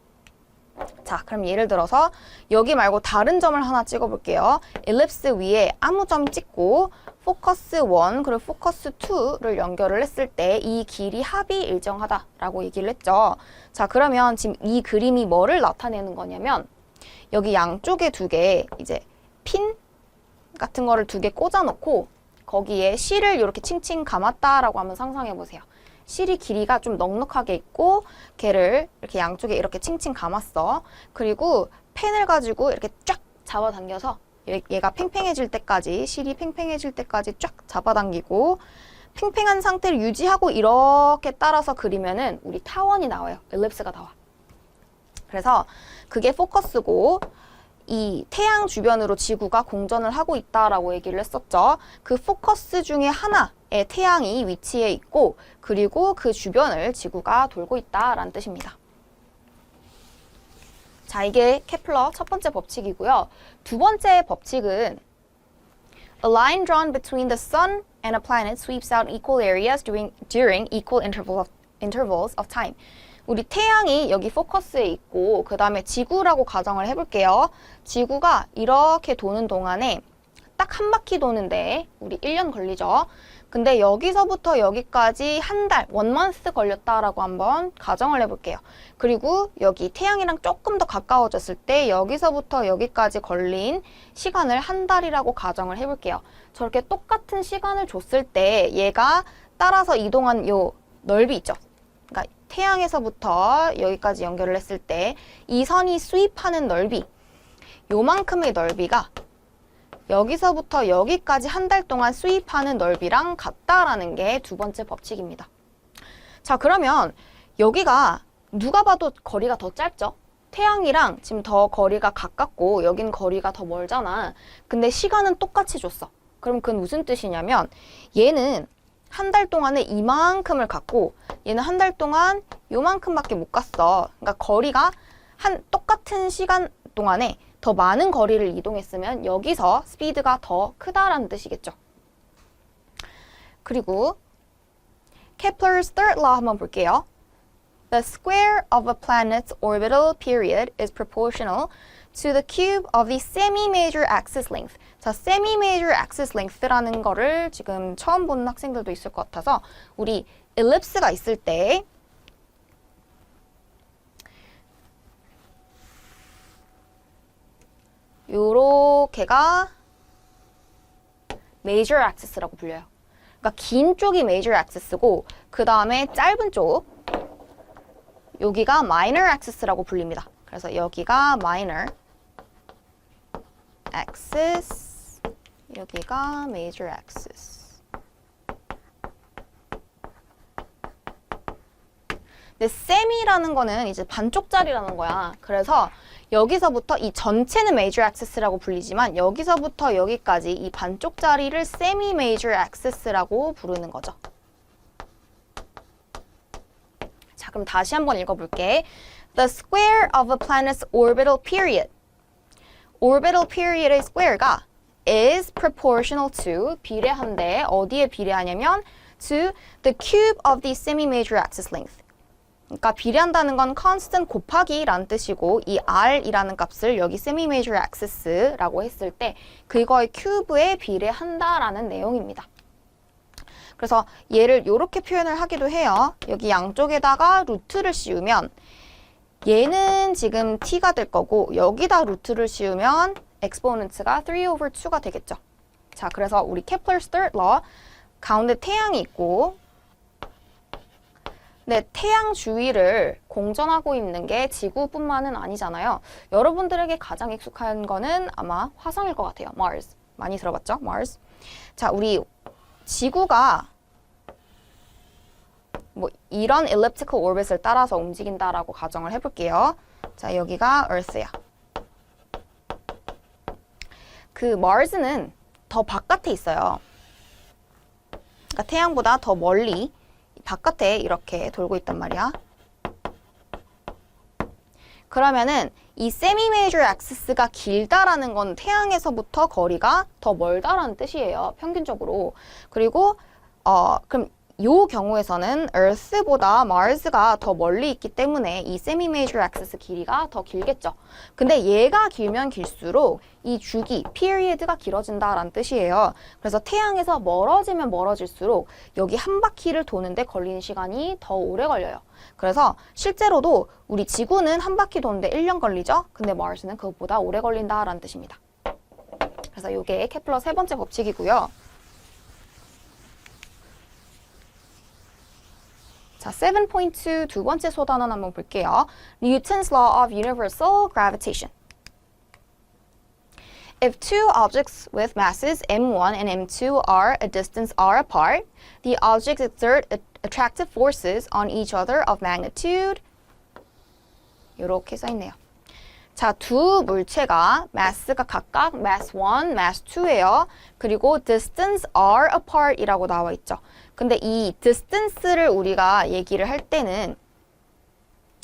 자, 그럼 예를 들어서 여기 말고 다른 점을 하나 찍어볼게요. 엘립스 위에 아무 점 찍고 포커스 1 그리고 포커스 2를 연결을 했을 때 이 길이 합이 일정하다라고 얘기를 했죠. 자, 그러면 지금 이 그림이 뭐를 나타내는 거냐면 여기 양쪽에 두 개 이제 핀 같은 거를 두 개 꽂아놓고 거기에 실을 이렇게 칭칭 감았다라고 한번 상상해 보세요. 실이 길이가 좀 넉넉하게 있고 걔를 이렇게 양쪽에 이렇게 칭칭 감았어. 그리고 펜을 가지고 이렇게 쫙 잡아당겨서 얘가 팽팽해질 때까지, 실이 팽팽해질 때까지 쫙 잡아당기고 팽팽한 상태를 유지하고 이렇게 따라서 그리면은 우리 타원이 나와요. 엘립스가 나와. 그래서 그게 포커스고 이 태양 주변으로 지구가 공전을 하고 있다라고 얘기를 했었죠. 그 포커스 중에 하나에 태양이 위치해 있고 그리고 그 주변을 지구가 돌고 있다라는 뜻입니다. 자, 이게 케플러 첫 번째 법칙이고요. 두 번째 법칙은 A line drawn between the sun and a planet sweeps out equal areas during equal intervals of time. 우리 태양이 여기 포커스에 있고 그 다음에 지구라고 가정을 해볼게요. 지구가 이렇게 도는 동안에 딱 한 바퀴 도는데 우리 1년 걸리죠. 근데 여기서부터 여기까지 한 달, 1month 걸렸다라고 한번 가정을 해볼게요. 그리고 여기 태양이랑 조금 더 가까워졌을 때 여기서부터 여기까지 걸린 시간을 한 달이라고 가정을 해볼게요. 저렇게 똑같은 시간을 줬을 때 얘가 따라서 이동한 요 넓이 있죠. 그러니까 태양에서부터 여기까지 연결을 했을 때 이 선이 스윕하는 넓이, 요만큼의 넓이가 여기서부터 여기까지 한 달 동안 스윕하는 넓이랑 같다라는 게 두 번째 법칙입니다. 자, 그러면 여기가 누가 봐도 거리가 더 짧죠? 태양이랑 지금 더 거리가 가깝고 여긴 거리가 더 멀잖아. 근데 시간은 똑같이 줬어. 그럼 그건 무슨 뜻이냐면 얘는 한 달 동안에 이만큼을 갔고 얘는 한 달 동안 요만큼밖에 못 갔어. 그러니까 거리가 똑같은 시간 동안에 더 많은 거리를 이동했으면 여기서 스피드가 더 크다라는 뜻이겠죠. 그리고 Kepler's third law 한번 볼게요. The square of a planet's orbital period is proportional to the cube of the semi-major axis length. 자, semi-major axis length라는 거를 지금 처음 보는 학생들도 있을 것 같아서 우리 ellipse가 있을 때 요렇게가 major axis라고 불려요. 그러니까 긴 쪽이 major axis고 그 다음에 짧은 쪽 여기가 minor axis라고 불립니다. 그래서 여기가 minor axis, 여기가 major axis. 근데 semi라는 거는 이제 반쪽짜리라는 거야. 그래서 여기서부터 이 전체는 major axis라고 불리지만 여기서부터 여기까지 이 반쪽짜리를 semi major axis라고 부르는 거죠. 자, 그럼 다시 한번 읽어볼게. The square of a planet's orbital period. orbital period의 square가 is proportional to, 비례한데 어디에 비례하냐면 to the cube of the semi-major axis length. 그러니까 비례한다는 건 constant 곱하기라는 뜻이고 이 r이라는 값을 여기 semi-major axis라고 했을 때 그거의 큐브에 비례한다라는 내용입니다. 그래서 얘를 이렇게 표현을 하기도 해요. 여기 양쪽에다가 루트를 씌우면 얘는 지금 t가 될 거고 여기다 루트를 씌우면 exponent가 3/2가 되겠죠. 자, 그래서 우리 Kepler's third law 가운데 태양이 있고 네, 태양 주위를 공전하고 있는 게 지구뿐만은 아니잖아요. 여러분들에게 가장 익숙한 거는 아마 화성일 것 같아요. Mars. 많이 들어봤죠? Mars. 자, 우리 지구가 뭐 이런 elliptical orbit을 따라서 움직인다라고 가정을 해볼게요. 자, 여기가 Earth야. 그 Mars는 더 바깥에 있어요. 그러니까 태양보다 더 멀리 바깥에 이렇게 돌고 있단 말이야. 그러면은 이 semi-major axis가 길다라는 건 태양에서부터 거리가 더 멀다라는 뜻이에요. 평균적으로. 그리고 그럼 이 경우에서는 Earth보다 Mars가 더 멀리 있기 때문에 이 semi-major axis 길이가 더 길겠죠. 근데 얘가 길면 길수록 이 주기, period가 길어진다라는 뜻이에요. 그래서 태양에서 멀어지면 멀어질수록 여기 한 바퀴를 도는데 걸리는 시간이 더 오래 걸려요. 그래서 실제로도 우리 지구는 한 바퀴 도는데 1년 걸리죠? 근데 Mars는 그것보다 오래 걸린다라는 뜻입니다. 그래서 이게 케플러 세 번째 법칙이고요. 자, 7.2 두 번째 소단원 한번 볼게요. Newton's law of universal gravitation. If two objects with masses m1 and m2 are a distance r apart, the objects exert attractive forces on each other of magnitude. 이렇게 써 있네요. 자, 두 물체가 mass가 각각 mass 1, mass 2예요. 그리고 distance r apart 이라고 나와 있죠. 근데 이 distance를 우리가 얘기를 할 때는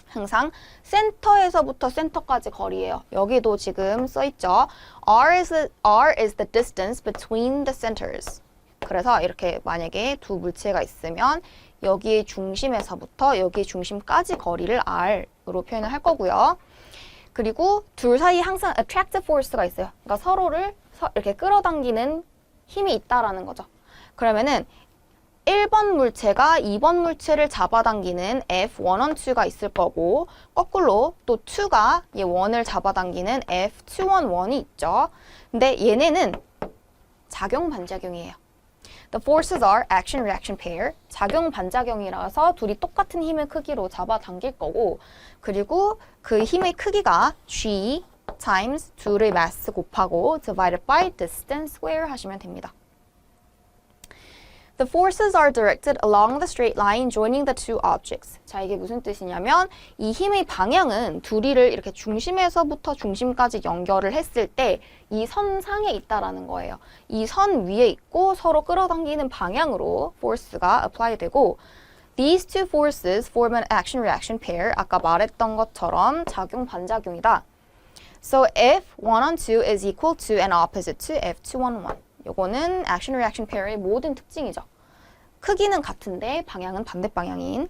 항상 센터에서부터 센터까지 거리예요. 여기도 지금 써 있죠. R is the distance between the centers. 그래서 이렇게 만약에 두 물체가 있으면 여기의 중심에서부터 여기의 중심까지 거리를 R으로 표현을 할 거고요. 그리고 둘 사이에 항상 attractive force가 있어요. 그러니까 서로를 이렇게 끌어당기는 힘이 있다라는 거죠. 그러면은 1번 물체가 2번 물체를 잡아당기는 F112가 있을 거고 거꾸로 또 2가 얘 1을 잡아당기는 F211이 있죠. 근데 얘네는 작용 반작용이에요. The forces are action-reaction pair. 작용 반작용이라서 둘이 똑같은 힘의 크기로 잡아당길 거고 그리고 그 힘의 크기가 G times 둘의 mass 곱하고 divided by distance square 하시면 됩니다. The forces are directed along the straight line joining the two objects. 자, 이게 무슨 뜻이냐면 이 힘의 방향은 둘이를 이렇게 중심에서부터 중심까지 연결을 했을 때 이 선상에 있다라는 거예요. 이 선 위에 있고 서로 끌어당기는 방향으로 force가 apply 되고 These two forces form an action-reaction pair. 아까 말했던 것처럼 작용 반작용이다. So if 1 on 2 is equal to and opposite to F2 on 1. 요거는 action-reaction pair의 모든 특징이죠. 크기는 같은데 방향은 반대 방향인.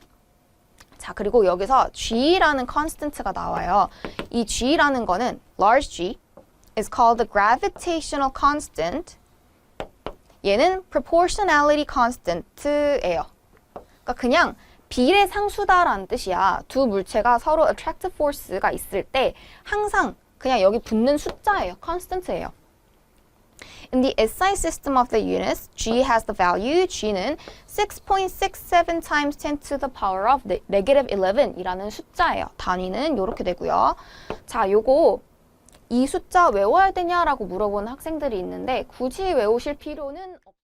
자, 그리고 여기서 G라는 constant가 나와요. 이 G라는 거는 large G is called the gravitational constant. 얘는 proportionality constant예요. 그러니까 그냥 비례 상수다라는 뜻이야. 두 물체가 서로 attractive force가 있을 때 항상 그냥 여기 붙는 숫자예요. constant예요. In the SI system of the units, G has the value, G는 6.67 times 10 to the power of negative 11 이라는 숫자예요. 단위는 이렇게 되고요. 자, 요거 이 숫자 외워야 되냐라고 물어보는 학생들이 있는데 굳이 외우실 필요는 없어요.